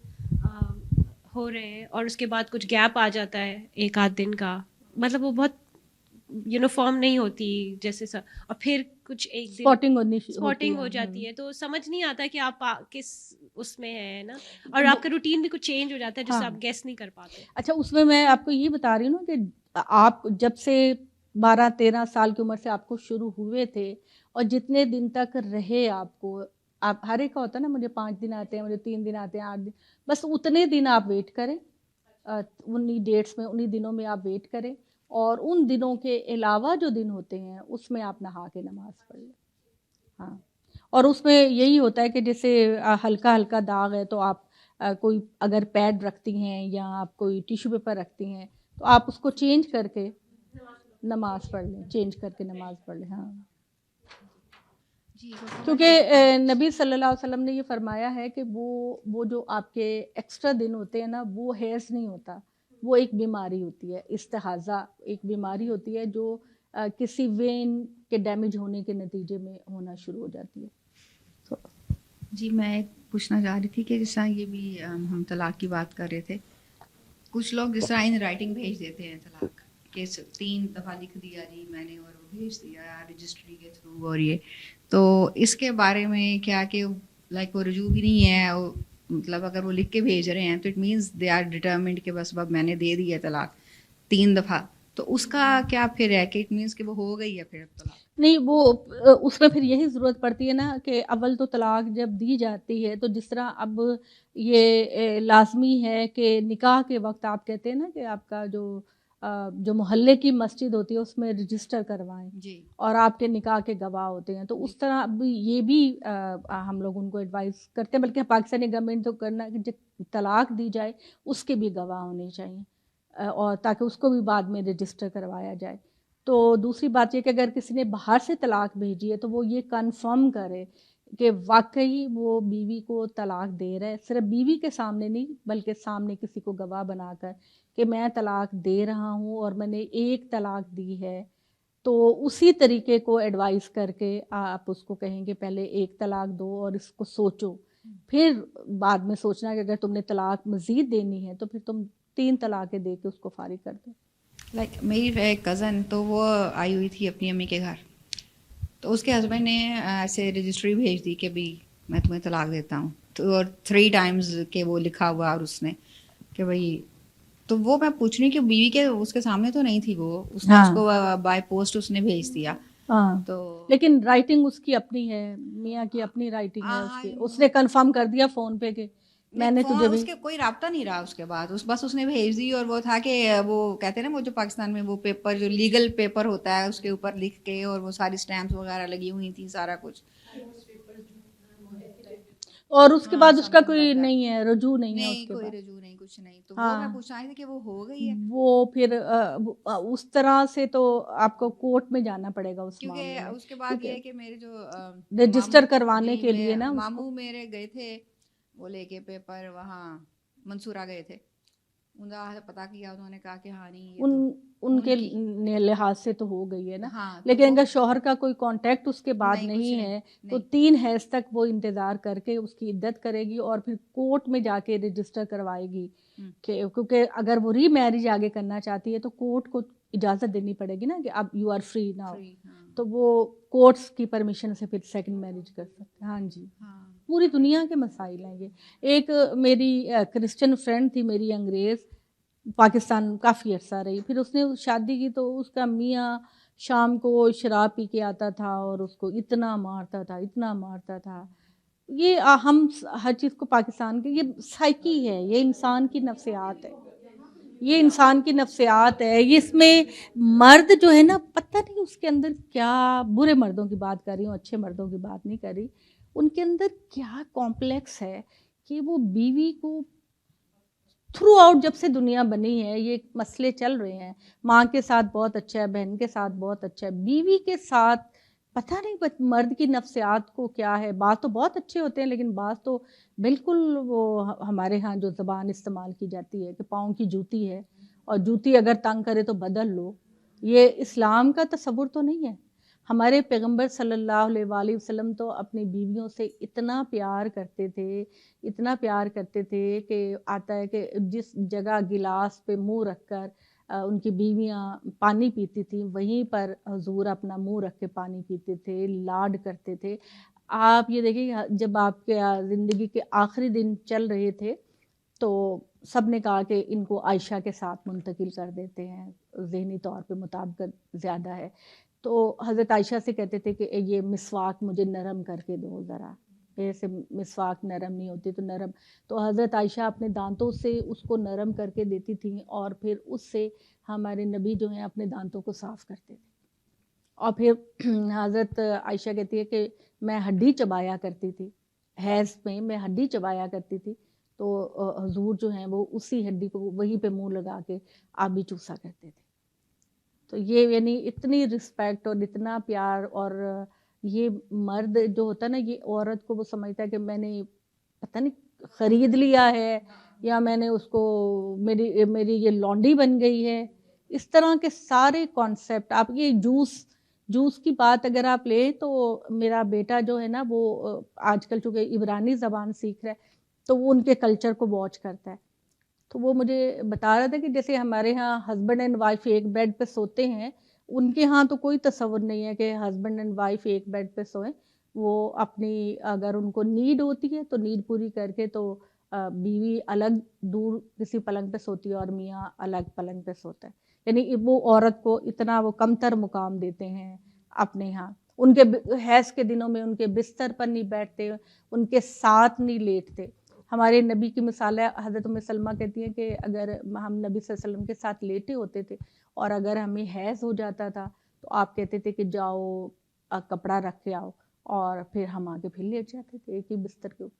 ہو رہے ہیں اور اس کے بعد کچھ گیپ آ جاتا ہے 1-8 دن کا، مطلب وہ بہت یونیفارم نہیں ہوتی جیسے اور پھر کچھ ایک دن اسپاٹنگ ہو جاتی ہے, تو سمجھ نہیں آتا کہ آپ کس اس میں ہے نا, اور آپ کا روٹین بھی کچھ چینج ہو جاتا ہے جس سے آپ گیس نہیں کر پاتے. اچھا, اس میں آپ کو یہ بتا رہی ہوں نا کہ آپ جب سے 12-13 سال کی عمر سے آپ کو شروع ہوئے تھے اور جتنے دن تک رہے آپ کو, آپ ہر ایک کا ہوتا ہے نا, مجھے 5 دن آتے ہیں, مجھے 3 دن آتے ہیں, 8 دن, بس اتنے دن آپ ویٹ کریں, انہی ڈیٹس میں, انہی دنوں میں آپ ویٹ کریں, اور ان دنوں کے علاوہ جو دن ہوتے ہیں اس میں آپ نہا کے نماز پڑھ لیں. ہاں, اور اس میں یہی ہوتا ہے کہ جیسے ہلکا ہلکا داغ ہے تو آپ کوئی اگر پیڈ رکھتی ہیں یا آپ کوئی ٹیشو پیپر رکھتی ہیں تو آپ اس کو چینج کر کے نماز پڑھ لیں, چینج کر کے نماز پڑھ لیں. ہاں, کیونکہ نبی صلی اللہ علیہ وسلم نے یہ فرمایا ہے کہ وہ جو آپ کے ایکسٹرا دن ہوتے ہیں نا, وہ حیض نہیں ہوتا, وہ ایک بیماری ہوتی ہے, استحاضہ ایک بیماری ہوتی ہے جو کسی وین کے ڈیمیج ہونے کے نتیجے میں ہونا شروع ہو جاتی ہے. جی, میں پوچھنا چاہ رہی تھی کہ جس طرح یہ بھی ہم طلاق کی بات کر رہے تھے, کچھ لوگ جس طرح ان رائٹنگ بھیج دیتے ہیں طلاق کہ 3 دفعہ لکھ دیا جی میں نے اور وہ بھیج دیا رجسٹری کے تھرو, اور یہ تو اس کے بارے میں کیا کہ لائک وہ رجوع بھی نہیں ہے, مطلب اگر وہ لکھ کے بھیج رہے ہیں تو it means they are determined کہ بس اب میں نے دے دی ہے طلاق 3 دفعہ, تو اس کا کیا پھر ہے کہ اٹ مینس کہ وہ ہو گئی ہے پھر طلاق؟ نہیں, وہ اس میں پھر یہی ضرورت پڑتی ہے نا کہ اول تو طلاق جب دی جاتی ہے تو جس طرح اب یہ لازمی ہے کہ نکاح کے وقت آپ کہتے ہیں نا کہ آپ کا جو محلے کی مسجد ہوتی ہے اس میں رجسٹر کروائیں جی, اور آپ کے نکاح کے گواہ ہوتے ہیں, تو اس طرح اب یہ بھی ہم لوگ ان کو ایڈوائز کرتے ہیں, بلکہ پاکستانی گورنمنٹ تو کرنا ہے کہ جب طلاق دی جائے اس کے بھی گواہ ہونے چاہیے, اور تاکہ اس کو بھی بعد میں رجسٹر کروایا جائے. تو دوسری بات یہ کہ اگر کسی نے باہر سے طلاق بھیجی ہے تو وہ یہ کنفرم کرے کہ واقعی وہ بیوی کو طلاق دے رہا ہے, صرف بیوی کے سامنے نہیں بلکہ سامنے کسی کو گواہ بنا کر کہ میں طلاق دے رہا ہوں اور میں نے 1 طلاق دی ہے. تو اسی طریقے کو ایڈوائز کر کے آپ اس کو کہیں کہ پہلے 1 طلاق دو اور اس کو سوچو, پھر بعد میں سوچنا کہ اگر تم نے طلاق مزید دینی ہے تو پھر تم 3 طلاقیں دے کے اس کو فارغ کر دو. لائک میری ایک کزن تو وہ آئی ہوئی تھی اپنی امی کے گھر, تو اس کے ہسبینڈ نے ایسے رجسٹری بھیج دی کہ بھی میں تمہیں طلاق دیتا ہوں, تو اور 3 ٹائمز کہ وہ لکھا ہوا, اور اس نے کہ بھائی, تو وہ میں پوچھ رہی ہوں کہ بیوی کے اس کے سامنے تو نہیں تھی, وہ اس نے اس کو بائی پوسٹ اس نے بھیج دیا. تو لیکن رائٹنگ اس کی اپنی ہے, میاں کی اپنی رائٹنگ ہے اس کی, اس نے کنفرم کر دیا فون پہ کہ میں نے تجھے بھی, اس کے کوئی رابطہ نہیں رہا اس کے بعد, بس اس نے بھیج دی, اور وہ تھا کہ وہ کہتے ہیں نا وہ جو پاکستان میں وہ پیپر جو لیگل پیپر ہوتا ہے اس کے اوپر لکھ کے, اور وہ ساری اسٹیمپس وغیرہ لگی ہوئی تھیں, سارا کچھ, اور اس کے بعد اس کا کوئی نہیں ہے, رجوع نہیں ہے اس کے کوئی بعد, رجوع نہیں, کچھ نہیں. تو وہ میں پوچھ رہی تھی کہ وہ ہو گئی ہے, وہ پھر اس طرح سے تو آپ کو کورٹ میں جانا پڑے گا اس معاملے کیونکہ میں, اس کے بعد یہ کہ میرے جو رجسٹر کروانے کے لیے نا ماموں میرے گئے تھے وہ لے کے پیپر, وہاں منصورہ گئے تھے, انہوں نے پتا کیا, انہوں نے کہا کہ ہاں نہیں ان کے لحاظ سے تو ہو گئی ہے نا, لیکن اگر شوہر کا کوئی کانٹیکٹ اس کے بعد نہیں ہے تو 3 حیض تک وہ انتظار کر کے اس کی عدت کرے گی, اور پھر کورٹ میں جا کے رجسٹر کروائے گی, کیونکہ اگر وہ ری میرج آگے کرنا چاہتی ہے تو کورٹ کو اجازت دینی پڑے گی نا کہ اب یو آر فری ناؤ, تو وہ کورٹس کی پرمیشن سے پھر 2nd میرج کر سکتے ہیں. ہاں جی, پوری دنیا کے مسائل ہیں یہ. ایک میری کرسچن فرینڈ تھی میری, انگریز, پاکستان کافی عرصہ رہی, پھر اس نے شادی کی تو اس کا میاں شام کو شراب پی کے آتا تھا اور اس کو اتنا مارتا تھا. یہ ہم ہر چیز کو پاکستان کے, یہ سائیکی ہے, یہ انسان کی نفسیات ہے, یہ اس میں مرد جو ہے نا, پتہ نہیں اس کے اندر کیا, برے مردوں کی بات کر رہی ہوں, اچھے مردوں کی بات نہیں کر رہی, ان کے اندر کیا کمپلیکس ہے کہ وہ بیوی کو تھرو آؤٹ جب سے دنیا بنی ہے یہ مسئلے چل رہے ہیں, ماں کے ساتھ بہت اچھا ہے, بہن کے ساتھ بہت اچھا ہے, بیوی کے ساتھ پتہ نہیں مرد کی نفسیات کو کیا ہے. بعض تو بہت اچھے ہوتے ہیں لیکن بعض تو بالکل وہ ہمارے ہاں جو زبان استعمال کی جاتی ہے کہ پاؤں کی جوتی ہے, اور جوتی اگر تنگ کرے تو بدل لو, یہ اسلام کا تصور تو نہیں ہے. ہمارے پیغمبر صلی اللہ علیہ وآلہ وسلم تو اپنی بیویوں سے اتنا پیار کرتے تھے کہ آتا ہے کہ جس جگہ گلاس پہ منہ رکھ کر ان کی بیویاں پانی پیتی تھیں وہیں پر حضور اپنا منہ رکھ کے پانی پیتے تھے, لاڈ کرتے تھے. آپ یہ دیکھیں جب آپ کے زندگی کے آخری دن چل رہے تھے تو سب نے کہا کہ ان کو عائشہ کے ساتھ منتقل کر دیتے ہیں, ذہنی طور پہ مطابقت زیادہ ہے. تو حضرت عائشہ سے کہتے تھے کہ یہ مسواک مجھے نرم کر کے دو ذرا, ایسے مسواک نرم نہیں ہوتی تو نرم. تو حضرت عائشہ اپنے دانتوں سے اس کو نرم کر کے دیتی تھیں اور پھر اس سے ہمارے نبی جو ہیں اپنے دانتوں کو صاف کرتے تھے. اور پھر حضرت عائشہ کہتی ہے کہ میں ہڈی چبایا کرتی تھی, حیض میں ہڈی چبایا کرتی تھی, تو حضور جو ہیں وہ اسی ہڈی کو وہیں پہ منہ لگا کے آبی چوسا کرتے تھے. تو یہ یعنی اتنی رسپیکٹ اور اتنا پیار. اور یہ مرد جو ہوتا ہے نا, یہ عورت کو وہ سمجھتا ہے کہ میں نے پتہ نہیں خرید لیا ہے یا میں نے اس کو میری یہ لانڈی بن گئی ہے. اس طرح کے سارے کانسیپٹ. آپ یہ جوس کی بات اگر آپ لیں تو میرا بیٹا جو ہے نا وہ آج کل چونکہ عبرانی زبان سیکھ رہا ہے تو وہ ان کے کلچر کو واچ کرتا ہے. تو وہ مجھے بتا رہا تھا کہ جیسے ہمارے ہاں ہسبینڈ اینڈ وائف ایک بیڈ پہ سوتے ہیں, ان کے ہاں تو کوئی تصور نہیں ہے کہ ہسبینڈ اینڈ وائف ایک بیڈ پہ سوئیں. وہ اپنی اگر ان کو نیڈ ہوتی ہے تو نیڈ پوری کر کے تو بیوی الگ دور کسی پلنگ پہ سوتی ہے اور میاں الگ پلنگ پہ سوتا ہے. یعنی وہ عورت کو اتنا وہ کمتر مقام دیتے ہیں اپنے ہاں. ان کے حیض کے دنوں میں ان کے بستر پر نہیں بیٹھتے, ان کے ساتھ نہیں لیٹتے. ہمارے نبی کی مثال ہے, حضرت ام سلمہ کہتی ہیں کہ اگر ہم نبی صلی اللہ علیہ وسلم کے ساتھ لیٹے ہوتے تھے اور اگر ہمیں حیض ہو جاتا تھا تو آپ کہتے تھے کہ جاؤ کپڑا رکھ کے آؤ, اور پھر ہم آگے پھر لیٹ جاتے تھے ایک ہی بستر کے اوپر.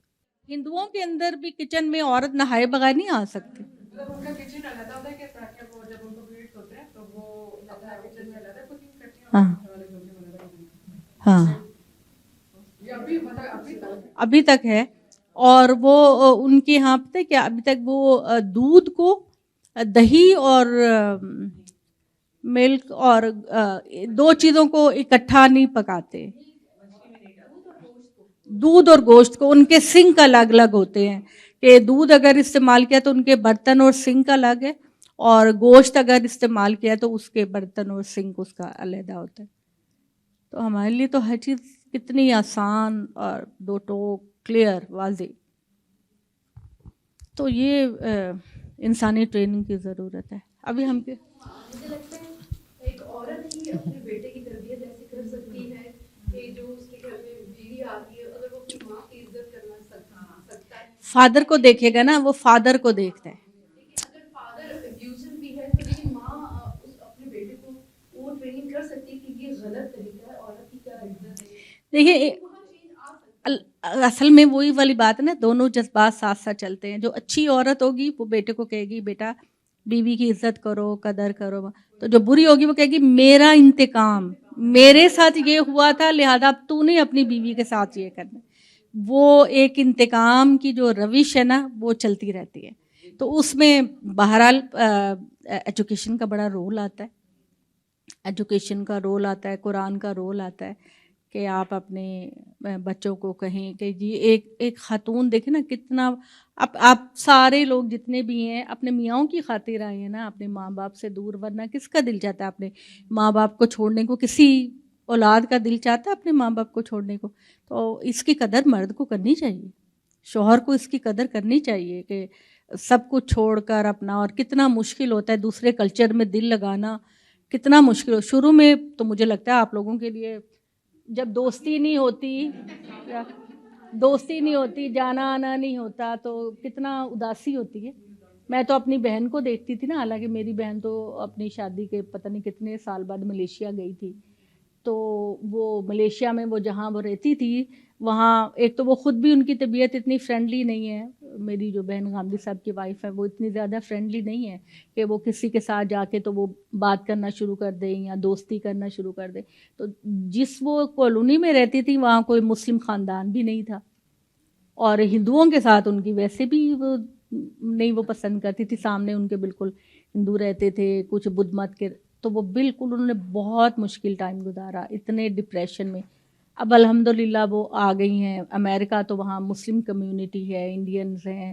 ہندوؤں کے اندر بھی کچن میں عورت نہائے بغیر نہیں آ سکتی. ان کا کچن علیحدہ ہوتا ہے کہ تاکہ وہ جب ان کو پیریڈ ہوتے ہیں تو وہ اپنا کچن میں علیحدہ کوکنگ کرتی ہیں اور ہاں ابھی تک ہے. اور وہ ان کے یہاں پتہ کیا ابھی تک وہ دودھ کو دہی اور ملک اور دو چیزوں کو اکٹھا نہیں پکاتے. دودھ اور گوشت کو ان کے سنک الگ الگ ہوتے ہیں کہ دودھ اگر استعمال کیا تو ان کے برتن اور سنک الگ ہے, اور گوشت اگر استعمال کیا تو اس کے برتن اور سنک اس کا علیحدہ ہوتا ہے. تو ہمارے لیے تو ہر چیز کتنی آسان اور دو ٹوک کلیئر واضح. تو یہ انسانی ٹریننگ کی ضرورت ہے. ابھی ہم کے مجھے لگتا ہے ایک عورت ہی اپنے بیٹے کی تربیت ایسی کر سکتی ہے کہ جو اس کے گھر میں بیوی آتی ہے اگر وہ اپنی ماں کی عزت کرنا سکتا ہے. فادر کو دیکھے گا نا, وہ فادر کو دیکھتا ہے. اگر فادر ابیوزر بھی ہے تو لیکن ماں اپنے بیٹے کو وہ ٹریننگ کر سکتی ہے کہ یہ غلط طریقہ ہے, عورت کی کیا عزت ہے. دیکھیے اصل میں وہی والی بات ہے نا, دونوں جذبات ساتھ ساتھ چلتے ہیں. جو اچھی عورت ہوگی وہ بیٹے کو کہے گی بیٹا بیوی کی عزت کرو, قدر کرو. تو جو بری ہوگی وہ کہے گی میرا انتقام, میرے ساتھ یہ ہوا تھا لہذا اب تو نہیں اپنی بیوی کے ساتھ یہ کرنا. وہ ایک انتقام کی جو روش ہے نا وہ چلتی رہتی ہے. تو اس میں بہرحال ایجوکیشن کا بڑا رول آتا ہے, ایجوکیشن کا رول آتا ہے, قرآن کا رول آتا ہے کہ آپ اپنے بچوں کو کہیں کہ جی ایک خاتون دیکھیں نا کتنا. آپ سارے لوگ جتنے بھی ہیں اپنے میاں کی خاطر آئے ہیں نا, اپنے ماں باپ سے دور. ورنہ کس کا دل چاہتا ہے اپنے ماں باپ کو چھوڑنے کو؟ کسی اولاد کا دل چاہتا ہے اپنے ماں باپ کو چھوڑنے کو؟ تو اس کی قدر مرد کو کرنی چاہیے, شوہر کو اس کی قدر کرنی چاہیے کہ سب کچھ چھوڑ کر اپنا. اور کتنا مشکل ہوتا ہے دوسرے کلچر میں دل لگانا, کتنا مشکل ہو. شروع میں تو مجھے لگتا ہے آپ لوگوں کے لیے جب دوستی نہیں ہوتی جانا آنا نہیں ہوتا تو کتنا اداسی ہوتی ہے. میں تو اپنی بہن کو دیکھتی تھی نا, حالانکہ میری بہن تو اپنی شادی کے پتہ نہیں کتنے سال بعد ملیشیا گئی تھی. تو وہ ملیشیا میں وہ جہاں وہ رہتی تھی وہاں ایک تو وہ خود بھی ان کی طبیعت اتنی فرینڈلی نہیں ہے. میری جو بہن غامدی صاحب کی وائف ہے وہ اتنی زیادہ فرینڈلی نہیں ہے کہ وہ کسی کے ساتھ جا کے تو وہ بات کرنا شروع کر دیں یا دوستی کرنا شروع کر دیں. تو جس وہ کالونی میں رہتی تھی وہاں کوئی مسلم خاندان بھی نہیں تھا, اور ہندوؤں کے ساتھ ان کی ویسے بھی وہ نہیں وہ پسند کرتی تھی. سامنے ان کے بالکل ہندو رہتے تھے, کچھ بدھ مت کے. تو وہ بالکل انہوں نے بہت مشکل ٹائم گزارا, اتنے ڈپریشن میں. اب الحمدللہ وہ آ گئی ہیں امریکہ, تو وہاں مسلم کمیونٹی ہے, انڈینز ہیں,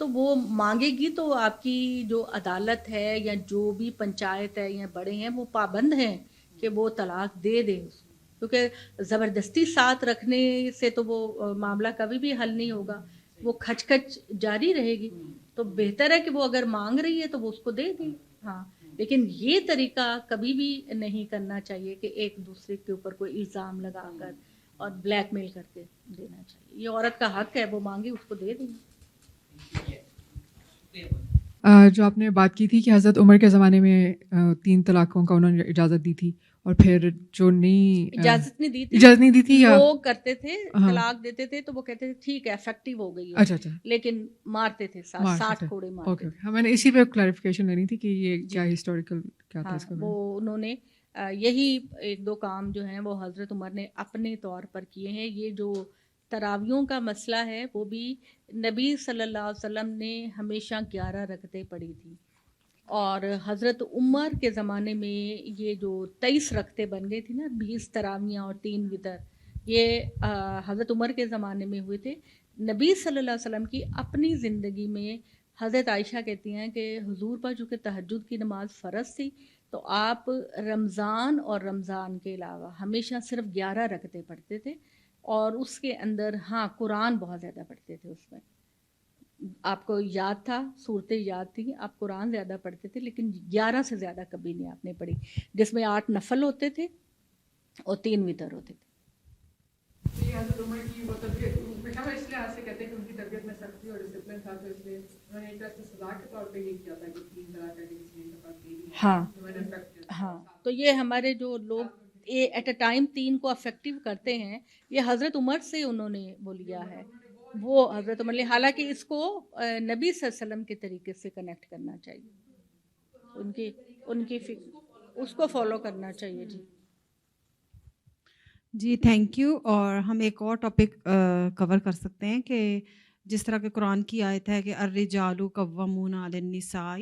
تو وہ مانگے گی تو آپ کی جو عدالت ہے یا جو بھی پنچایت ہے یا بڑے ہیں وہ پابند ہیں کہ وہ طلاق دے دیں، کیونکہ زبردستی ساتھ رکھنے سے تو وہ معاملہ کبھی بھی حل نہیں ہوگا، وہ کھچ کھچ جاری رہے گی. تو بہتر ہے کہ وہ اگر مانگ رہی ہے تو وہ اس کو دے دیں. ہاں، لیکن یہ طریقہ کبھی بھی نہیں کرنا چاہیے کہ ایک دوسرے کے اوپر کوئی الزام لگا کر اور بلیک میل کر کے دینا چاہیے. یہ عورت کا حق ہے، وہ مانگے اس کو دے دیں. جو آپ نے بات کی تھی کہ حضرت عمر کے زمانے میں 3 طلاقوں کا انہوں نے اجازت دی تھی، اور پھر جو نہیں اجازت نہیں دی تھی یا وہ کرتے تھے طلاق دیتے تھے تو وہ کہتے تھے ٹھیک ہے افیکٹو ہو گئی ہے، اچھا لیکن مارتے تھے 60 کوڑے مارتے تھے. میں نے اسی پہ کلیریفیکیشن لینی تھی کہ یہ کیا ہسٹوریکل کیا تھا اس کا. وہ انہوں نے یہی 1-2 کام جو ہیں وہ حضرت عمر نے اپنے طور پر کیے ہیں. یہ جو تراویحوں کا مسئلہ ہے وہ بھی نبی صلی اللہ علیہ وسلم نے ہمیشہ 11 رکعتیں پڑھی تھی، اور حضرت عمر کے زمانے میں یہ جو 23 رکعتیں بن گئی تھی نا، 20 تراویحیں اور 3 وتر، یہ حضرت عمر کے زمانے میں ہوئے تھے. نبی صلی اللہ علیہ وسلم کی اپنی زندگی میں حضرت عائشہ کہتی ہیں کہ حضور پر چونکہ تہجد کی نماز فرض تھی تو آپ رمضان اور رمضان کے علاوہ ہمیشہ صرف 11 رکعتیں پڑھتے تھے، اور اس کے اندر قرآن بہت زیادہ پڑھتے تھے. اس میں آپ کو یاد تھا، صورتیں یاد تھیں، آپ قرآن زیادہ پڑھتے تھے، لیکن 11 سے زیادہ کبھی نہیں آپ نے پڑھی، جس میں 8 نفل ہوتے تھے اور 3 وتر ہوتے تھے. حضرت عمر کی وہ طبیعت اس لیے سے کہتے ہیں کہ ان کی طبیعت میں سختی اور ڈسپلن تھا، تو اس لیے انہوں نے ایک طرح سے سزا کے طور پہ یہ کیا تھا کہ 3 طلاق کر کے ہاں تو یہ ہمارے جو لوگ ایٹ اے ٹائم 3 کو افیکٹو کرتے ہیں، یہ حضرت عمر سے انہوں نے وہ لیا ہے. وہ حضرت عمر نے، حالانکہ اس کو نبی صلی اللہ علیہ وسلم کے طریقے سے کنیکٹ کرنا چاہیے، ان کی اس کو فالو کرنا چاہیے. جی تھینک یو. اور ہم ایک اور ٹاپک کور کر سکتے ہیں کہ جس طرح کہ قرآن کی آیت ہے کہ الرجال قوامون علی النساء،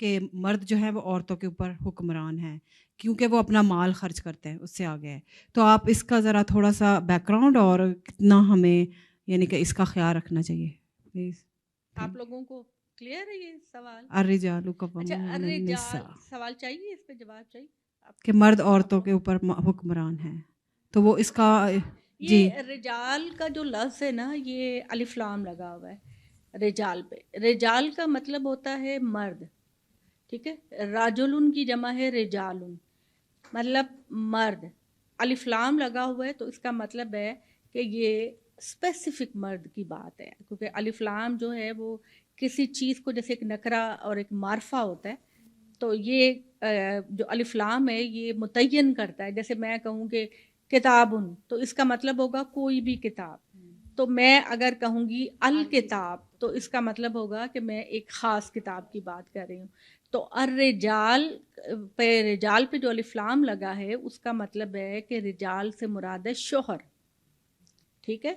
کہ مرد جو ہے وہ عورتوں کے اوپر حکمران ہیں کیونکہ وہ اپنا مال خرچ کرتے ہیں، اس سے آگے ہے. تو آپ اس کا ذرا تھوڑا سا بیک گراؤنڈ اور کتنا ہمیں یعنی کہ اس کا خیال رکھنا چاہیے پلیز. آپ لوگوں کو کلیئر ہے یہ سوال؟ الرجال قوامون علی النساء، سوال چاہیے، اس پہ جواب چاہیے کہ مرد عورتوں کے اوپر حکمران ہیں، تو وہ اس کا جی. یہ رجال کا جو لفظ ہے نا، یہ الف لام لگا ہوا ہے رجال پہ. رجال کا مطلب ہوتا ہے مرد، ٹھیک ہے. راجلن کی جمع ہے رجالن، مطلب مرد. الف لام لگا ہوا ہے تو اس کا مطلب ہے کہ یہ اسپیسیفک مرد کی بات ہے، کیونکہ الف لام جو ہے وہ کسی چیز کو، جیسے ایک نکرہ اور ایک معرفہ ہوتا ہے، تو یہ جو الف لام ہے یہ متعین کرتا ہے. جیسے میں کہوں کہ کتابن، تو اس کا مطلب ہوگا کوئی بھی کتاب. تو میں اگر کہوں گی الکتاب تو اس کا مطلب ہوگا کہ میں ایک خاص کتاب کی بات کر رہی ہوں. تو الرجال پہ جو الف لام لگا ہے اس کا مطلب ہے کہ رجال سے مراد ہے شوہر، ٹھیک ہے.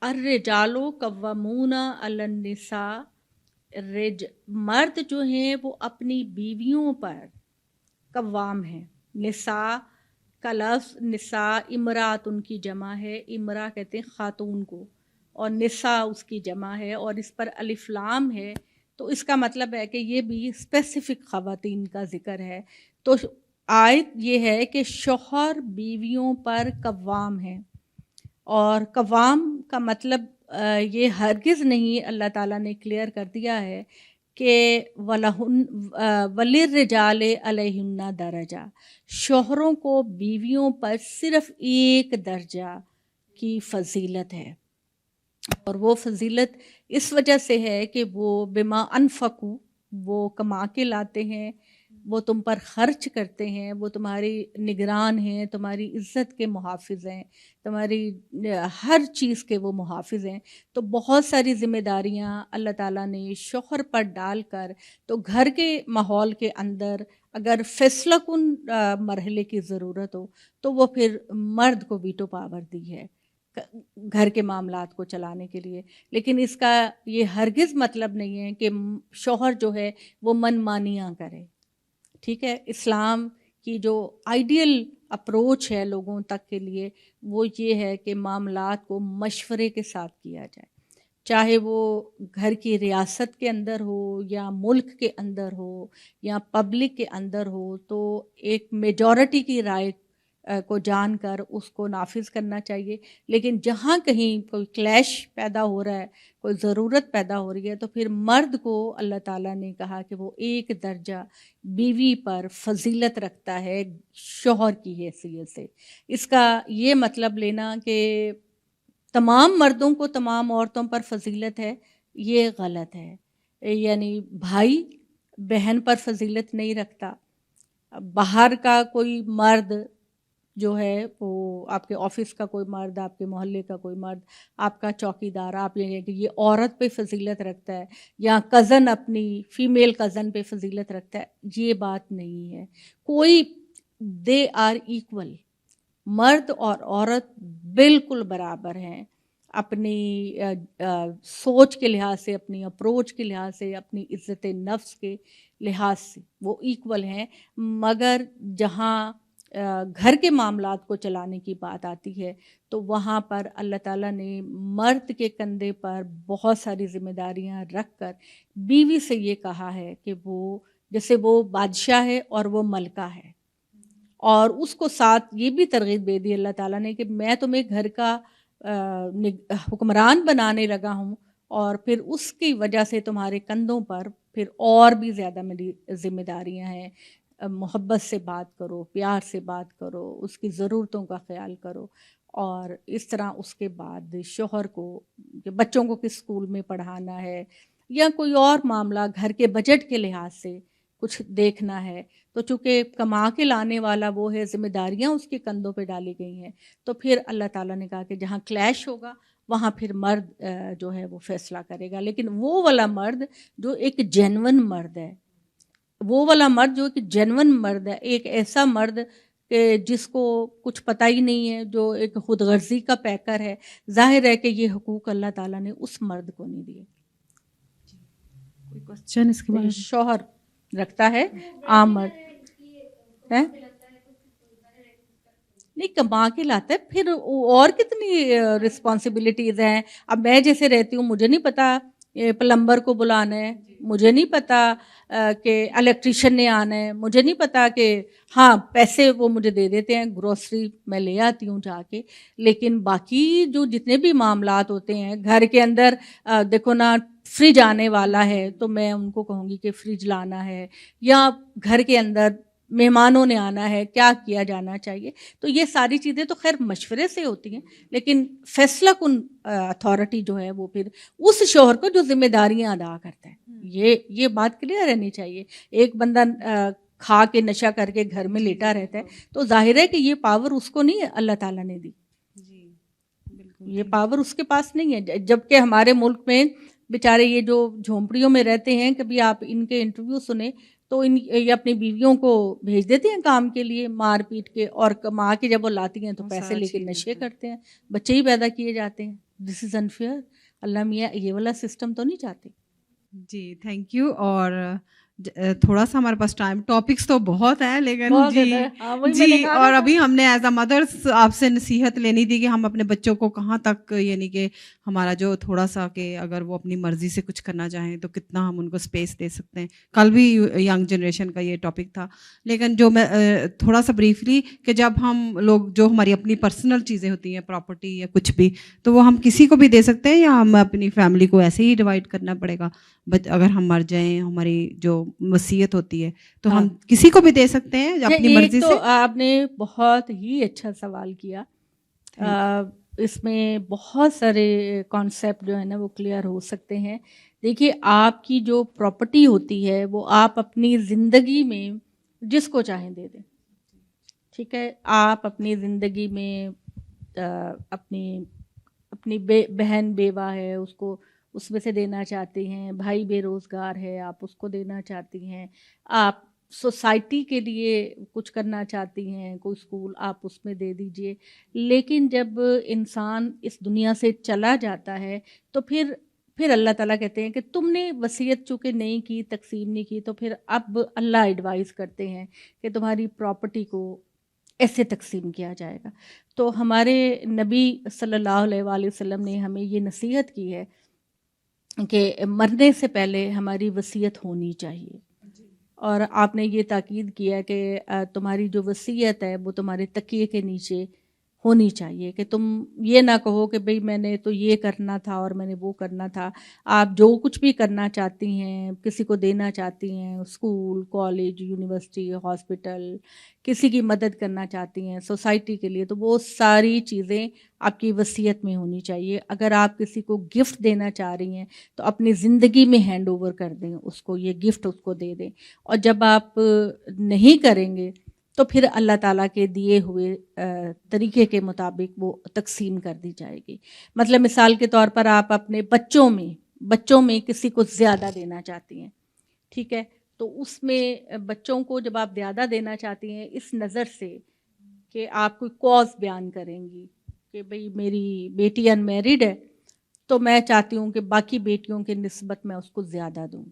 الرجال قوامون علی النساء، مرد جو ہیں وہ اپنی بیویوں پر قوام ہیں. نساء کا لفظ نساء امرات ان کی جمع ہے، امرا کہتے ہیں خاتون کو، اور نساء اس کی جمع ہے، اور اس پر الف لام ہے. تو اس کا مطلب ہے کہ یہ بھی اسپیسیفک خواتین کا ذکر ہے. تو آیت یہ ہے کہ شوہر بیویوں پر قوام ہیں، اور قوام کا مطلب یہ ہرگز نہیں، اللہ تعالیٰ نے کلیئر کر دیا ہے کہ وَلِلرِّجَالِ عَلَيْهِنَّ درجہ، شوہروں کو بیویوں پر صرف 1 درجہ کی فضیلت ہے. اور وہ فضیلت اس وجہ سے ہے کہ وہ بما انفقوا، وہ کما کے لاتے ہیں، وہ تم پر خرچ کرتے ہیں، وہ تمہاری نگران ہیں، تمہاری عزت کے محافظ ہیں، تمہاری ہر چیز کے وہ محافظ ہیں. تو بہت ساری ذمہ داریاں اللہ تعالیٰ نے شوہر پر ڈال کر، تو گھر کے ماحول کے اندر اگر فیصلہ کن مرحلے کی ضرورت ہو تو وہ پھر مرد کو ویٹو پاور دی ہے گھر کے معاملات کو چلانے کے لیے. لیکن اس کا یہ ہرگز مطلب نہیں ہے کہ شوہر جو ہے وہ من مانیاں کرے، ٹھیک ہے. اسلام کی جو آئیڈیل اپروچ ہے لوگوں تک کے لیے وہ یہ ہے کہ معاملات کو مشورے کے ساتھ کیا جائے. چاہے وہ گھر کی ریاست کے اندر ہو یا ملک کے اندر ہو یا پبلک کے اندر ہو، تو ایک میجورٹی کی رائے کو جان کر اس کو نافذ کرنا چاہیے. لیکن جہاں کہیں کوئی کلیش پیدا ہو رہا ہے، کوئی ضرورت پیدا ہو رہی ہے، تو پھر مرد کو اللہ تعالیٰ نے کہا کہ وہ ایک درجہ بیوی پر فضیلت رکھتا ہے شوہر کی حیثیت سے. اس کا یہ مطلب لینا کہ تمام مردوں کو تمام عورتوں پر فضیلت ہے، یہ غلط ہے. یعنی بھائی بہن پر فضیلت نہیں رکھتا. باہر کا کوئی مرد جو ہے وہ آپ کے آفس کا کوئی مرد، آپ کے محلے کا کوئی مرد، آپ کا چوکی دار، آپ یہ عورت پہ فضیلت رکھتا ہے یا کزن اپنی فیمیل کزن پہ فضیلت رکھتا ہے، یہ بات نہیں ہے. کوئی دے آر ایکول، مرد اور عورت بالکل برابر ہیں اپنی سوچ کے لحاظ سے، اپنی اپروچ کے لحاظ سے، اپنی عزت نفس کے لحاظ سے وہ ایکول ہیں. مگر جہاں گھر کے معاملات کو چلانے کی بات آتی ہے تو وہاں پر اللہ تعالیٰ نے مرد کے کندھے پر بہت ساری ذمہ داریاں رکھ کر بیوی سے یہ کہا ہے کہ وہ جیسے وہ بادشاہ ہے اور وہ ملکہ ہے، اور اس کو ساتھ یہ بھی ترغیب دے دی اللہ تعالیٰ نے کہ میں تمہیں گھر کا حکمران بنانے لگا ہوں، اور پھر اس کی وجہ سے تمہارے کندھوں پر پھر اور بھی زیادہ میری ذمہ داریاں ہیں. محبت سے بات کرو، پیار سے بات کرو، اس کی ضرورتوں کا خیال کرو. اور اس طرح اس کے بعد شوہر کو بچوں کو کس اسکول میں پڑھانا ہے یا کوئی اور معاملہ گھر کے بجٹ کے لحاظ سے کچھ دیکھنا ہے، تو چونکہ کما کے لانے والا وہ ہے، ذمہ داریاں اس کے کندھوں پہ ڈالی گئی ہیں، تو پھر اللہ تعالیٰ نے کہا کہ جہاں کلیش ہوگا وہاں پھر مرد جو ہے وہ فیصلہ کرے گا. لیکن وہ والا مرد جو ایک جینون مرد ہے، وہ والا مرد جو ایک جینون مرد ہے، ایک ایسا مرد کہ جس کو کچھ پتہ ہی نہیں ہے، جو ایک خود غرضی کا پیکر ہے، ظاہر ہے کہ یہ حقوق اللہ تعالیٰ نے اس مرد کو نہیں دیے. کوئی کوسچن اس کے بارے میں؟ شوہر رکھتا ہے عام مرد ہے نہیں، کما کے لاتا ہے، پھر اور کتنی رسپانسبلٹیز ہیں. اب میں جیسے رہتی ہوں، مجھے نہیں پتا پلمبر کو بلانا ہے، مجھے نہیں پتا کہ الیکٹریشین نے آنا ہے، مجھے نہیں پتا کہ ہاں پیسے وہ مجھے دے دیتے ہیں، گروسری میں لے آتی ہوں جا کے. لیکن باقی جو جتنے بھی معاملات ہوتے ہیں گھر کے اندر، دیکھو نا فریج آنے والا ہے تو میں ان کو کہوں گی کہ فریج لانا ہے، یا گھر کے اندر مہمانوں نے آنا ہے، کیا کیا جانا چاہیے. تو یہ ساری چیزیں تو خیر مشورے سے ہوتی ہیں، لیکن فیصلہ کن اتھارٹی جو ہے وہ پھر اس شوہر کو جو ذمہ داریاں ادا کرتا ہے. یہ بات کلیئر رہنی چاہیے. ایک بندہ کھا کے نشہ کر کے گھر میں لیٹا رہتا ہے تو ظاہر ہے کہ یہ پاور اس کو نہیں اللہ تعالیٰ نے دی، یہ پاور اس کے پاس نہیں ہے. جبکہ ہمارے ملک میں بیچارے یہ جو جھونپڑیوں میں رہتے ہیں، کبھی آپ ان کے انٹرویو سنیں تو یہ اپنی بیویوں کو بھیج دیتے ہیں کام کے لیے مار پیٹ کے، اور کما کے جب وہ لاتی ہیں تو پیسے لے کے نشے کرتے ہیں، بچے ہی پیدا کیے جاتے ہیں. دس از انفیئر. اللہ میاں یہ والا سسٹم تو نہیں چاہتے. جی تھینک یو. اور تھوڑا سا ہمارے پاس ٹاپکس تو بہت ہیں، لیکن جی اور ابھی ہم نے ایز اے مدرس آپ سے نصیحت لینی تھی کہ ہم اپنے بچوں کو کہاں تک، یعنی کہ ہمارا جو تھوڑا سا کہ اگر وہ اپنی مرضی سے کچھ کرنا چاہیں تو کتنا ہم ان کو اسپیس دے سکتے ہیں. کل بھی ینگ جنریشن کا یہ ٹاپک تھا. لیکن جو میں تھوڑا سا بریفلی کہ جب ہم لوگ جو ہماری اپنی پرسنل چیزیں ہوتی ہیں، پراپرٹی یا کچھ بھی، تو وہ ہم کسی کو بھی دے سکتے ہیں یا ہم اپنی فیملی کو ایسے ہی ڈیوائڈ کرنا پڑے گا؟ اگر ہم مر جائیں، ہماری جو وصیت ہوتی ہے تو ہم کسی کو بھی دے سکتے ہیں اپنی مرضی سے؟ آپ نے بہت ہی اچھا سوال کیا. اس میں بہت سارے کانسیپٹ جو ہے نا وہ کلیئر ہو سکتے ہیں. دیکھیے، آپ کی جو پراپرٹی ہوتی ہے وہ آپ اپنی زندگی میں جس کو چاہیں دے دیں، ٹھیک ہے. آپ اپنی زندگی میں اپنی بہن بیوہ ہے اس کو اس میں سے دینا چاہتے ہیں، بھائی بے روزگار ہے آپ اس کو دینا چاہتی ہیں، آپ سوسائٹی کے لیے کچھ کرنا چاہتی ہیں، کوئی اسکول آپ اس میں دے دیجئے. لیکن جب انسان اس دنیا سے چلا جاتا ہے تو پھر اللہ تعالیٰ کہتے ہیں کہ تم نے وصیت چونکہ نہیں کی، تقسیم نہیں کی، تو پھر اب اللہ ایڈوائز کرتے ہیں کہ تمہاری پراپرٹی کو ایسے تقسیم کیا جائے گا. تو ہمارے نبی صلی اللہ علیہ وآلہ وسلم نے ہمیں یہ نصیحت کی ہے کہ مرنے سے پہلے ہماری وصیت ہونی چاہیے، اور آپ نے یہ تاکید کیا کہ تمہاری جو وصیت ہے وہ تمہارے تکیے کے نیچے ہونی چاہیے، کہ تم یہ نہ کہو کہ بھئی میں نے تو یہ کرنا تھا اور میں نے وہ کرنا تھا. آپ جو کچھ بھی کرنا چاہتی ہیں، کسی کو دینا چاہتی ہیں، اسکول، کالج، یونیورسٹی، ہاسپٹل، کسی کی مدد کرنا چاہتی ہیں، سوسائٹی کے لیے، تو وہ ساری چیزیں آپ کی وصیت میں ہونی چاہیے. اگر آپ کسی کو گفٹ دینا چاہ رہی ہیں تو اپنی زندگی میں ہینڈ اوور کر دیں اس کو، یہ گفٹ اس کو دے دیں. اور جب آپ نہیں کریں گے تو پھر اللہ تعالیٰ کے دیے ہوئے طریقے کے مطابق وہ تقسیم کر دی جائے گی. مطلب مثال کے طور پر آپ اپنے بچوں میں کسی کو زیادہ دینا چاہتی ہیں، ٹھیک ہے، تو اس میں بچوں کو جب آپ زیادہ دینا چاہتی ہیں اس نظر سے کہ آپ کوئی کاز بیان کریں گی کہ بھئی میری بیٹی ان میریڈ ہے تو میں چاہتی ہوں کہ باقی بیٹیوں کے نسبت میں اس کو زیادہ دوں،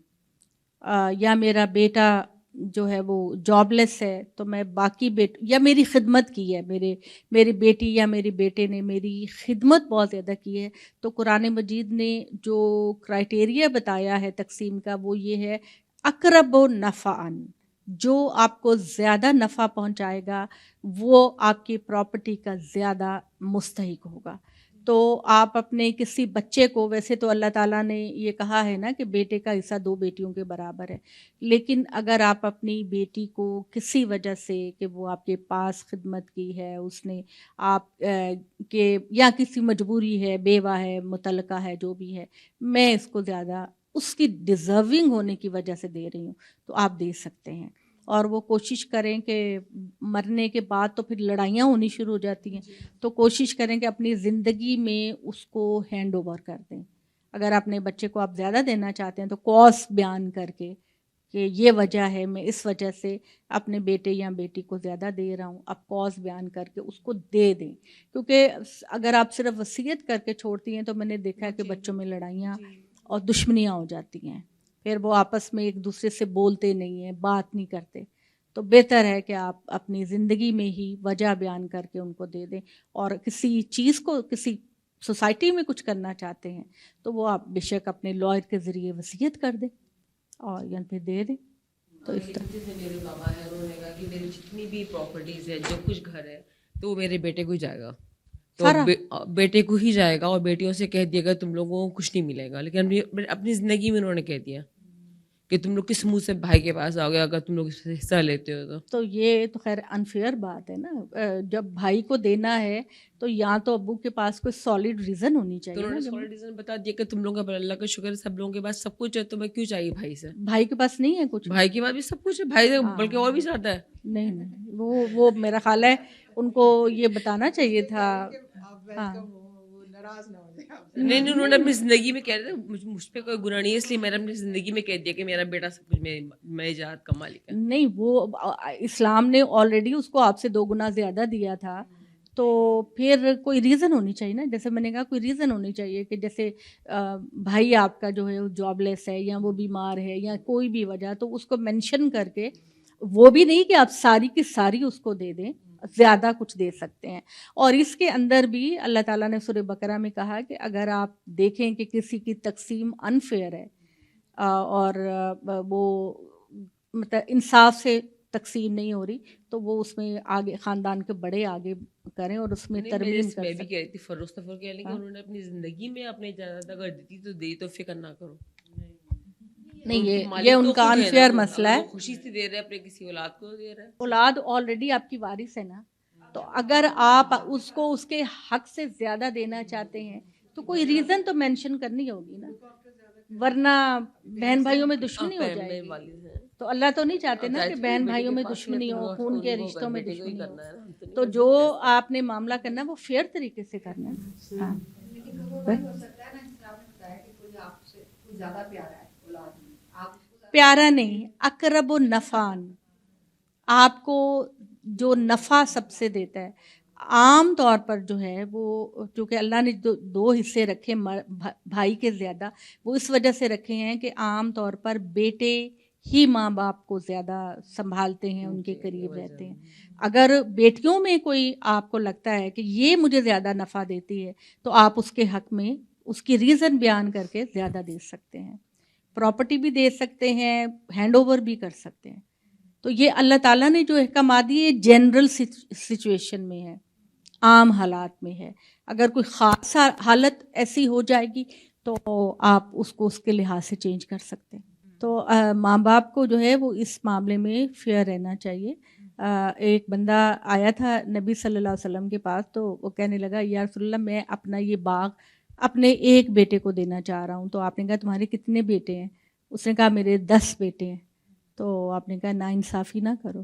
یا میرا بیٹا جو ہے وہ جاب لیس ہے تو میں باقی یا میری خدمت کی ہے، میری بیٹی یا میرے بیٹے نے میری خدمت بہت زیادہ کی ہے، تو قرآن مجید نے جو کرائٹیریا بتایا ہے تقسیم کا وہ یہ ہے اقرب و نفعاً، جو آپ کو زیادہ نفع پہنچائے گا وہ آپ کی پراپرٹی کا زیادہ مستحق ہوگا. تو آپ اپنے کسی بچے کو، ویسے تو اللہ تعالیٰ نے یہ کہا ہے نا کہ بیٹے کا حصہ 2 بیٹیوں کے برابر ہے، لیکن اگر آپ اپنی بیٹی کو کسی وجہ سے کہ وہ آپ کے پاس خدمت کی ہے، اس نے آپ کے یا کسی مجبوری ہے، بیوہ ہے، مطلقہ ہے، جو بھی ہے، میں اس کو زیادہ اس کی ڈیزرونگ ہونے کی وجہ سے دے رہی ہوں تو آپ دے سکتے ہیں. اور وہ کوشش کریں کہ مرنے کے بعد تو پھر لڑائیاں ہونی شروع ہو جاتی ہیں، تو کوشش کریں کہ اپنی زندگی میں اس کو ہینڈ اوور کر دیں. اگر اپنے بچے کو آپ زیادہ دینا چاہتے ہیں تو کاز بیان کر کے کہ یہ وجہ ہے، میں اس وجہ سے اپنے بیٹے یا بیٹی کو زیادہ دے رہا ہوں، آپ کاز بیان کر کے اس کو دے دیں. کیونکہ اگر آپ صرف وصیت کر کے چھوڑتی ہیں تو میں نے دیکھا ہے کہ بچوں میں لڑائیاں اور دشمنیاں ہو جاتی ہیں، پھر وہ آپس میں ایک دوسرے سے بولتے نہیں ہیں، بات نہیں کرتے. تو بہتر ہے کہ آپ اپنی زندگی میں ہی وجہ بیان کر کے ان کو دے دیں. اور کسی چیز کو، کسی سوسائٹی میں کچھ کرنا چاہتے ہیں تو وہ آپ بے شک اپنے لائر کے ذریعے وصیت کر دیں اور یا پھر دے دیں. تو اس طرح جیسے میرے بابا ہے، انہوں نے کہا کہ میری جتنی بھی پراپرٹیز ہے، جو کچھ گھر ہے، تو وہ میرے بیٹے کو ہی جائے گا، تو بیٹے کو ہی جائے گا، اور بیٹیوں سے کہہ دیا گا تم لوگوں کو کچھ نہیں ملے گا. لیکن اپنی زندگی میں انہوں نے کہہ دیا کہ تم لوگ کس منہ سے بھائی کے پاس آؤ گے اگر تم لوگ اس سے حصہ لیتے ہو تو یہ تو خیر انفیئر بات ہے نا. جب بھائی کو دینا ہے تو یا تو ابو کے پاس کوئی سالڈ ریزن ہونی چاہیے. تو انہوں نے سالڈ ریزن بتا دیا کہ تم لوگوں کا اللہ کا شکر ہے سب لوگوں کے پاس سب کچھ ہے، تمہیں کیوں چاہیے بھائی سے؟ بھائی کے پاس نہیں ہے کچھ، بھائی کے پاس بھی سب کچھ ہے، بھائی سے بلکہ اور بھی زیادہ ہے. نہیں وہ میرا خیال ہے ان کو یہ بتانا چاہیے تھا. نہیں انہوں نے اپنی زندگی میں کہہ رہے تھے مجھ پہ کوئی گناہ نہیں ہے، اس لیے میں نے اپنی زندگی میں کہہ دیا کہ میرا بیٹا سب کچھ میں ایجاد کا مالک ہے. نہیں، وہ اسلام نے آلریڈی اس کو آپ سے 2 گنا زیادہ دیا تھا، تو پھر کوئی ریزن ہونی چاہیے نا. جیسے میں نے کہا کوئی ریزن ہونی چاہیے کہ جیسے بھائی آپ کا جو ہے وہ جاب لیس ہے یا وہ بیمار ہے یا کوئی بھی وجہ، تو اس کو مینشن کر کے، وہ بھی نہیں کہ آپ ساری کی ساری اس کو دے دیں، زیادہ کچھ دے سکتے ہیں. اور اس کے اندر بھی اللہ تعالیٰ نے سورہ بقرہ میں کہا کہ اگر آپ دیکھیں کہ کسی کی تقسیم انفیئر ہے اور وہ مطلب انصاف سے تقسیم نہیں ہو رہی، تو وہ اس میں آگے خاندان کے بڑے آگے کریں اور اس میں ترمیم کر میں بھی کہہ رہی تھی فروخت کہہ لیں کہ انہوں نے اپنی زندگی میں اپنے جائیداد اگر دیتی تو دے، تو فکر نہ کرو. نہیں، یہ ان کا انفیئر مسئلہ ہے. خوشی سے دے رہے اپنے کسی اولاد کو دے رہے، اولاد آلریڈی آپ کی وارث ہے نا، تو اگر آپ اس کو اس کے حق سے زیادہ دینا چاہتے ہیں تو کوئی ریزن تو مینشن کرنی ہوگی نا، ورنہ بہن بھائیوں میں دشمنی ہو جائے گی. تو اللہ تو نہیں چاہتے نا کہ بہن بھائیوں میں دشمنی ہو، خون کے رشتوں میں دشمنی ہو. تو جو آپ نے معاملہ کرنا ہے وہ فیئر طریقے سے کرنا ہے. ہاں، پیارا نہیں، اقرب و نفعان، آپ کو جو نفع سب سے دیتا ہے. عام طور پر جو ہے وہ چونکہ اللہ نے 2 حصے رکھے بھائی کے زیادہ، وہ اس وجہ سے رکھے ہیں کہ عام طور پر بیٹے ہی ماں باپ کو زیادہ سنبھالتے ہیں، ان کے قریب رہتے ہیں. اگر بیٹیوں میں کوئی آپ کو لگتا ہے کہ یہ مجھے زیادہ نفع دیتی ہے تو آپ اس کے حق میں اس کی ریزن بیان کر کے زیادہ دے سکتے ہیں, پراپرٹی بھی دے سکتے ہیں, ہینڈ اوور بھی کر سکتے ہیں. تو یہ اللہ تعالیٰ نے جو احکامات دیے جنرل سچویشن میں ہے, عام حالات میں ہے. اگر کوئی خاص حالت ایسی ہو جائے گی تو آپ اس کو اس کے لحاظ سے چینج کر سکتے ہیں. تو ماں باپ کو جو ہے وہ اس معاملے میں فیئر رہنا چاہیے. ایک بندہ آیا تھا نبی صلی اللہ علیہ وسلم کے پاس, تو وہ کہنے لگا یا رسول اللہ میں اپنا یہ باغ اپنے ایک بیٹے کو دینا چاہ رہا ہوں. تو آپ نے کہا تمہارے کتنے بیٹے ہیں؟ اس نے کہا میرے 10 بیٹے ہیں. تو آپ نے کہا ناانصافی نہ کرو,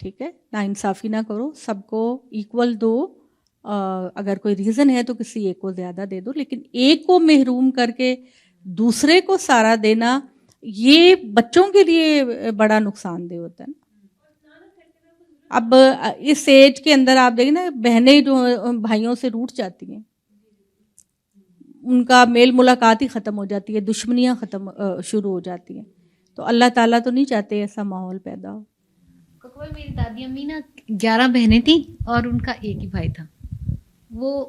ٹھیک ہے, ناانصافی نہ کرو, سب کو ایکول دو. اگر کوئی ریزن ہے تو کسی ایک کو زیادہ دے دو, لیکن ایک کو محروم کر کے دوسرے کو سارا دینا یہ بچوں کے لیے بڑا نقصان دہ ہوتا ہے نا. اب اس ایج کے اندر آپ دیکھیں نا, بہنیں جو بھائیوں سے روٹھ جاتی ہیں, ان کا میل ملاقات ہی ختم ہو جاتی ہے, دشمنیاں شروع ہو جاتی ہیں. تو اللہ تعالیٰ تو نہیں چاہتے ایسا ماحول پیدا ہو. ککول میری دادی امی نا 11 بہنیں تھیں اور ان کا ایک ہی بھائی تھا. وہ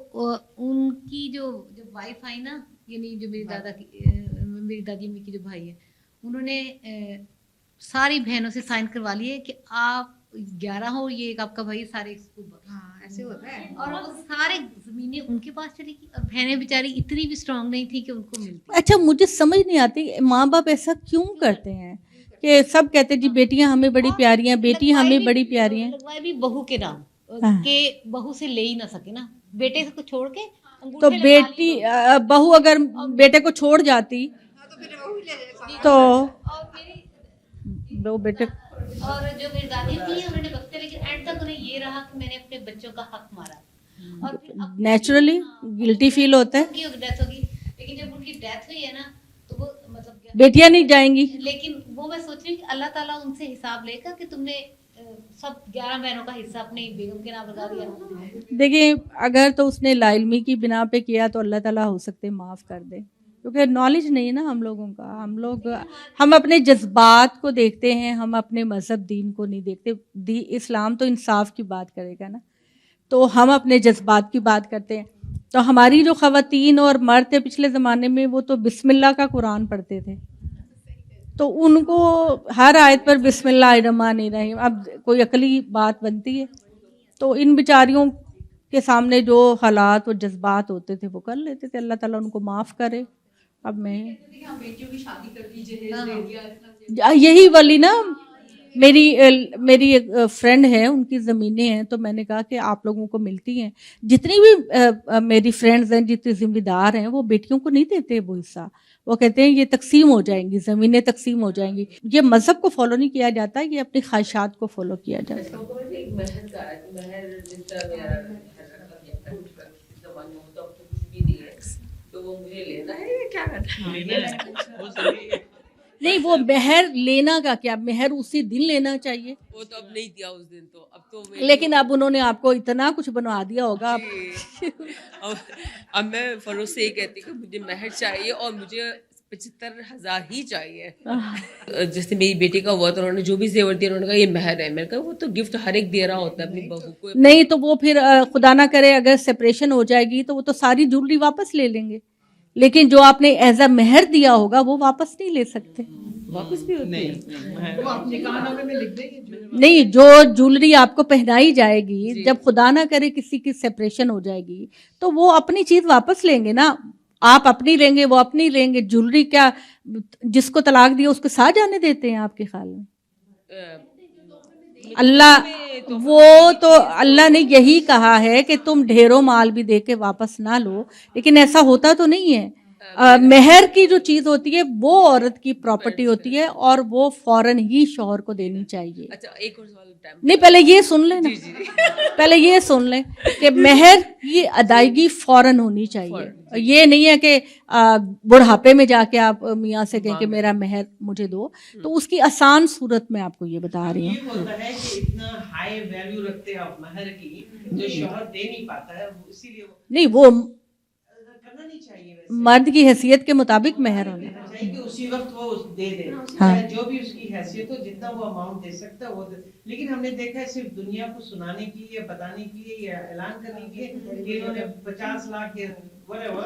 ان کی جو وائف آئی نا, یعنی جو میری دادی امی کی جو بھائی ہے, انہوں نے ساری بہنوں سے سائن کروا لیے کہ آپ 11 ہو, یہ ایک آپ کا بھائی, سارے ایسے ہوتا ہے. اور وہ سارے زمینیں ان کے پاس چلی گئی, اور بہنیں بیچاری اتنی بھی اسٹرانگ نہیں تھی کہ ان کو ملتی. اچھا مجھے سمجھ نہیں آتی ماں باپ ایسا کیوں کرتے ہیں کہ سب کہتے ہیں جی بیٹیاں ہمیں بڑی پیاری ہیں, بیٹی ہمیں بڑی پیاری ہیں. لگوائے بھی بہو کے نام کہ بہو سے لے ہی نہ سکے نا, بیٹے کو چھوڑ کے. تو بیٹی بہو اگر بیٹے کو چھوڑ جاتی تو وہ بیٹے. اور جو میری دادی تھی انہوں نے بختے, لیکن اینڈ تک انہیں یہ رہا کہ میں نے اپنے بچوں کا حق مارا. اور نیچرلی گلٹی فیل ہوتا ہے. ڈیتھ ہوگی, لیکن جب ان کی ڈیتھ ہوئی ہے نا تو وہ مطلب بیٹیاں نہیں جائیں گی. لیکن وہ میں سوچ رہی ہوں کہ اللہ تعالیٰ ان سے حساب لے کر کہ تم نے سب 11 بہنوں کا حصہ اپنی بیگم کے نام لگا دیا. دیکھیں اگر تو اس نے لا علمی کی بنا پہ کیا تو اللہ تعالیٰ ہو سکتے معاف کر دے, کیونکہ نالج نہیں ہے نا ہم لوگوں کا. ہم اپنے جذبات کو دیکھتے ہیں, ہم اپنے مذہب دین کو نہیں دیکھتے. اسلام تو انصاف کی بات کرے گا نا, تو ہم اپنے جذبات کی بات کرتے ہیں. تو ہماری جو خواتین اور مرد تھے پچھلے زمانے میں, وہ تو بسم اللہ کا قرآن پڑھتے تھے, تو ان کو ہر آیت پر بسم اللہ الرحمن الرحیم. اب کوئی عقلی بات بنتی ہے, تو ان بیچاریوں کے سامنے جو حالات اور جذبات ہوتے تھے وہ کر لیتے تھے. اللہ تعالیٰ ان کو معاف کرے. اب میں یہی والی نا, میری ایک فرینڈ ہے, ان کی زمینیں ہیں, تو میں نے کہا کہ آپ لوگوں کو ملتی ہیں. جتنی بھی میری فرینڈز ہیں, جتنے ذمہ دار ہیں, وہ بیٹیوں کو نہیں دیتے وہ حصہ. وہ کہتے ہیں یہ تقسیم ہو جائیں گی, زمینیں تقسیم ہو جائیں گی. یہ مذہب کو فالو نہیں کیا جاتا, یہ اپنی خواہشات کو فالو کیا جاتا نہیں. وہ مہر لینا کا کیا, مہر اسی دن لینا چاہیے. وہ تو اب نہیں دیا اس دن, تو اب تو لیکن اب انہوں نے آپ کو اتنا کچھ بنوا دیا ہوگا. اب میں فروز سے یہ کہتی کہ مجھے مہر چاہیے اور مجھے 75,000 ہی چاہیے. جیسے میری بیٹی کا ہوا تو انہوں نے جو بھی زیور دیا, انہوں نے کہا یہ مہر ہے. میں نے کہا وہ تو گفٹ ہر ایک دے رہا ہوتا ہے اپنی بہو کو. نہیں تو وہ پھر خدا نہ کرے اگر سپریشن ہو جائے گی تو وہ تو ساری جویلری واپس لے لیں گے, لیکن جو آپ نے ایز اے مہر دیا ہوگا وہ واپس نہیں لے سکتے. واپس بھی ہوتی ہے نہیں, جو جویلری آپ کو پہنائی جائے گی, جب خدا نہ کرے کسی کی سپریشن ہو جائے گی تو وہ اپنی چیز واپس لیں گے نا. آپ اپنی لیں گے, وہ اپنی لیں گے. جویلری کیا جس کو طلاق دیا اس کے ساتھ جانے دیتے ہیں آپ کے خیال میں؟ اللہ نے یہی کہا ہے کہ تم ڈھیروں مال بھی دے کے واپس نہ لو, لیکن ایسا ہوتا تو نہیں ہے. مہر کی جو چیز ہوتی ہے وہ عورت کی پراپرٹی ہوتی ہے اور وہ فوراً ہی شوہر کو دینی چاہیے. اچھا ایک اور سوال نہیں, پہلے یہ سن لیں نا, پہلے یہ سن لیں کہ مہر کی ادائیگی فوراً ہونی چاہیے. یہ نہیں ہے کہ بڑھاپے میں جا کے آپ میاں سے کہیں کہ میرا مہر مجھے دو. تو اس کی آسان صورت میں آپ کو یہ بتا رہی ہوں. یہ ہوتا ہے کہ اتنا ہائی ویلیو رکھتے ہیں آپ مہر کی جو شوہر دے نہیں پاتا ہے, اسی لیے نہیں, وہ مرد کی حیثیت کے مطابق مہر ہونا چاہیے کہ اسی وقت وہ دے دے, جو بھی اس کی حیثیت ہو, جتنا وہ اماؤنٹ دے سکتا ہے وہ دے. لیکن ہم نے دیکھا ہے صرف دنیا کو سنانے کی یا بتانے کی یا اعلان کرنے کی کہ انہوں نے 50 لاکھ whatever,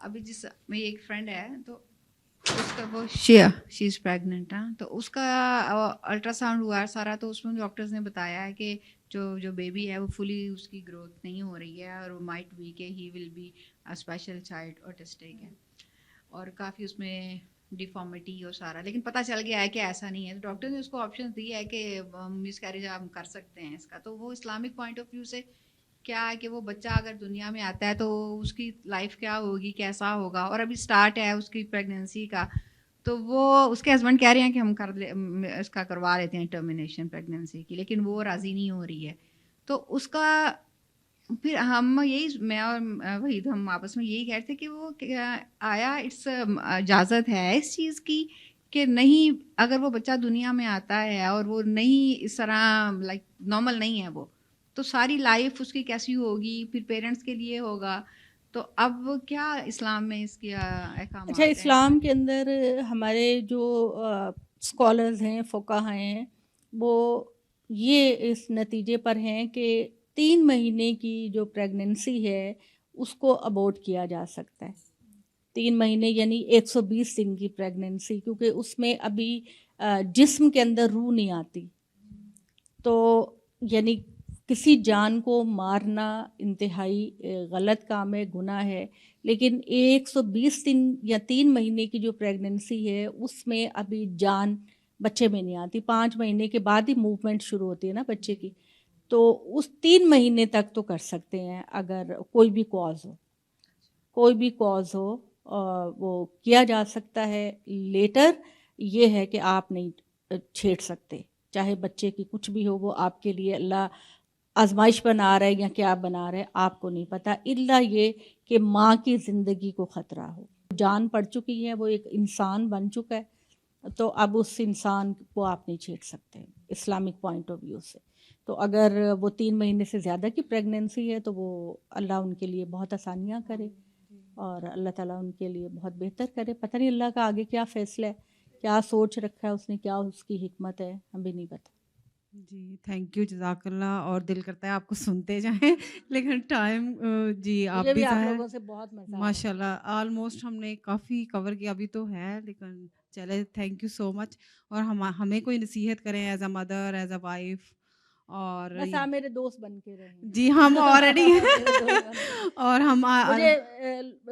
ابھی جس میری ایک فرینڈ ہے تو اس کا وہ شی از پریگننٹ ہے، تو اس کا الٹرا ساؤنڈ ہوا سارا، تو اس میں ڈاکٹرز نے بتایا ہے کہ جو بیبی ہے وہ فلی اس کی گروتھ نہیں ہو رہی ہے، اور وہ مائٹ بی کہ he will be special child autistic ہے، اور کافی اس میں ڈیفارمیٹی اور سارا، لیکن پتہ چل گیا ہے کہ ایسا نہیں ہے. تو ڈاکٹر نے اس کو آپشن دی ہے کہ مس کیریج آپ کر سکتے ہیں اس کا. تو وہ اسلامک پوائنٹ آف ویو سے کیا ہے کہ وہ بچہ اگر دنیا میں آتا ہے تو اس کی لائف کیا ہوگی، کیسا ہوگا، اور ابھی سٹارٹ ہے اس کی پریگننسی کا، تو وہ اس کے ہسبینڈ کہہ رہے ہیں کہ ہم اس کا کروا لیتے ہیں ٹرمینیشن پریگننسی کی، لیکن وہ راضی نہیں ہو رہی ہے. تو اس کا پھر ہم یہی، میں اور وحید ہم آپس میں یہی کہتے کہ وہ آیا اٹس اجازت ہے اس چیز کی کہ نہیں، اگر وہ بچہ دنیا میں آتا ہے اور وہ نہیں اس طرح لائک نارمل نہیں ہے وہ، تو ساری لائف اس کی کیسی ہوگی، پھر پیرنٹس کے لیے ہوگا. تو اب کیا اسلام میں اس کے احکامات؟ اچھا، اسلام کے اندر ہمارے جو اسکالرز ہیں، فقہا ہیں، وہ یہ اس نتیجے پر ہیں کہ 3 مہینے کی جو پریگننسی ہے اس کو ابورٹ کیا جا سکتا ہے. 3 مہینے یعنی 120 دن کی پریگننسی، کیونکہ اس میں ابھی جسم کے اندر روح نہیں آتی، تو یعنی کسی جان کو مارنا انتہائی غلط کام ہے، گناہ ہے. لیکن 120 دن یا 3 مہینے کی جو پریگننسی ہے اس میں ابھی جان بچے میں نہیں آتی. 5 مہینے کے بعد ہی موومنٹ شروع ہوتی ہے نا بچے کی. تو اس 3 مہینے تک تو کر سکتے ہیں اگر کوئی بھی کاز ہو وہ کیا جا سکتا ہے. لیٹر یہ ہے کہ آپ نہیں چھیڑ سکتے، چاہے بچے کی کچھ بھی ہو، وہ آپ کے لیے اللہ آزمائش بنا رہا ہے یا کیا بنا رہا ہے آپ کو نہیں پتہ، الا یہ کہ ماں کی زندگی کو خطرہ ہو. جان پڑ چکی ہے، وہ ایک انسان بن چکا ہے، تو اب اس انسان کو آپ نہیں چھیڑ سکتے اسلامک پوائنٹ آف ویو سے. تو اگر وہ 3 مہینے سے زیادہ کی پریگننسی ہے تو وہ اللہ ان کے لیے بہت آسانیاں کرے، اور اللہ تعالیٰ ان کے لیے بہت بہتر کرے. پتہ نہیں اللہ کا آگے کیا فیصلہ ہے، کیا سوچ رکھا ہے اس نے، کیا اس کی حکمت ہے، ہم بھی نہیں پتہ. جی تھینک یو، جزاک اللہ. اور دل کرتا ہے آپ کو سنتے جائیں لیکن ٹائم جی آپ بھی لوگوں سے بہت مزہ ماشاء اللہ آلموسٹ ہم نے کافی کور کیا، ابھی تو ہے لیکن چلے. تھینک یو سو مچ. اور ہمیں کوئی نصیحت کریں as a mother, as a wife, اور بس آپ میرے دوست بن کے رہیں. جی ہم آلریڈی اور ہم مجھے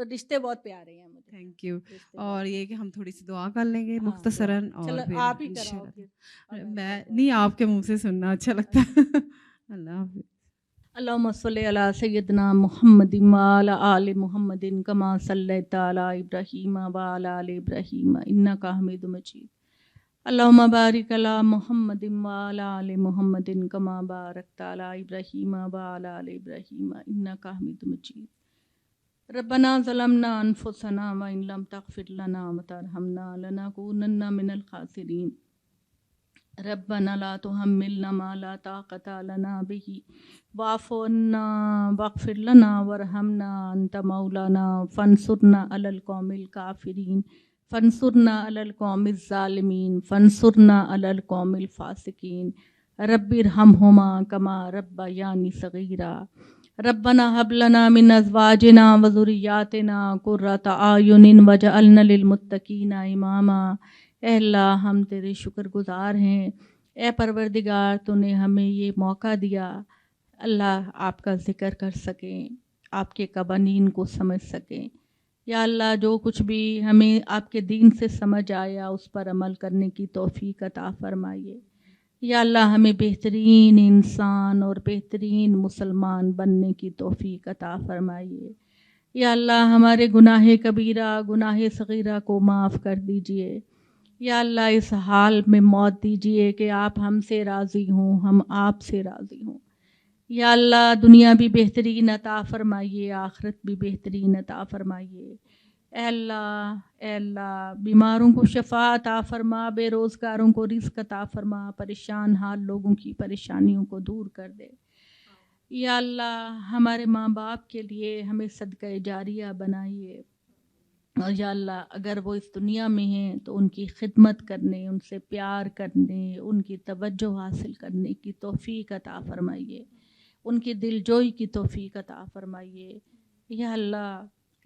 رشتے بہت پیارے ہیں مجھے. Thank you. اور یہ کہ ہم تھوڑی سی دعا کر لیں گے مختصراً، اور پھر آپ ہی کراؤ. میں نہیں، آپ کے منہ سے سننا اچھا لگتا ہے. اللہ حافظ. اللہم صلی علی سیدنا محمد وعلی آل محمد کما صلیت علی ابراہیم وعلی آل ابراہیم انک حمید مجید. اللہم بارک علی محمد وعلی آل محمد کما بارکت علی ابراہیم وعلی آل ابراہیم انک حمید مجید. ربنا ظلمنا انفسنا وان لم تغفر لنا وترحمنا لنکونن من الخاسرین. ربنا لا تحملنا ما لا طاقة لنا به واعف عنا واغفر لنا وارحمنا انت مولانا فانصرنا على القوم الكافرين فانصرنا على القوم الظالمين فانصرنا على القوم الفاسقين. رب ارحمهما كما ربياني صغيرا. ربنا هب لنا من ازواجنا وذرياتنا قرة اعين واجعلنا للمتقين اماما. اے اللہ ہم تیرے شکر گزار ہیں، اے پروردگار تو نے ہمیں یہ موقع دیا اللہ آپ کا ذکر کر سکیں، آپ کے قوانین کو سمجھ سکیں. یا اللہ جو کچھ بھی ہمیں آپ کے دین سے سمجھ آیا اس پر عمل کرنے کی توفیق عطا فرمائیے. یا اللہ ہمیں بہترین انسان اور بہترین مسلمان بننے کی توفیق عطا فرمائیے. یا اللہ ہمارے گناہ کبیرہ گناہ صغیرہ کو معاف کر دیجئے. یا اللہ اس حال میں موت دیجئے کہ آپ ہم سے راضی ہوں، ہم آپ سے راضی ہوں. یا اللہ دنیا بھی بہترین عطا فرمائیے، آخرت بھی بہترین عطا فرمائیے. اے اللہ بیماروں کو شفا عطا فرما، بے روزگاروں کو رزق عطا فرما، پریشان حال لوگوں کی پریشانیوں کو دور کر دے. یا اللہ ہمارے ماں باپ کے لیے ہمیں صدقہ جاریہ بنائیے. اور یا اللہ اگر وہ اس دنیا میں ہیں تو ان کی خدمت کرنے، ان سے پیار کرنے، ان کی توجہ حاصل کرنے کی توفیق عطا فرمائیے، ان کی دل جوئی کی توفیق عطا فرمائیے. یا اللہ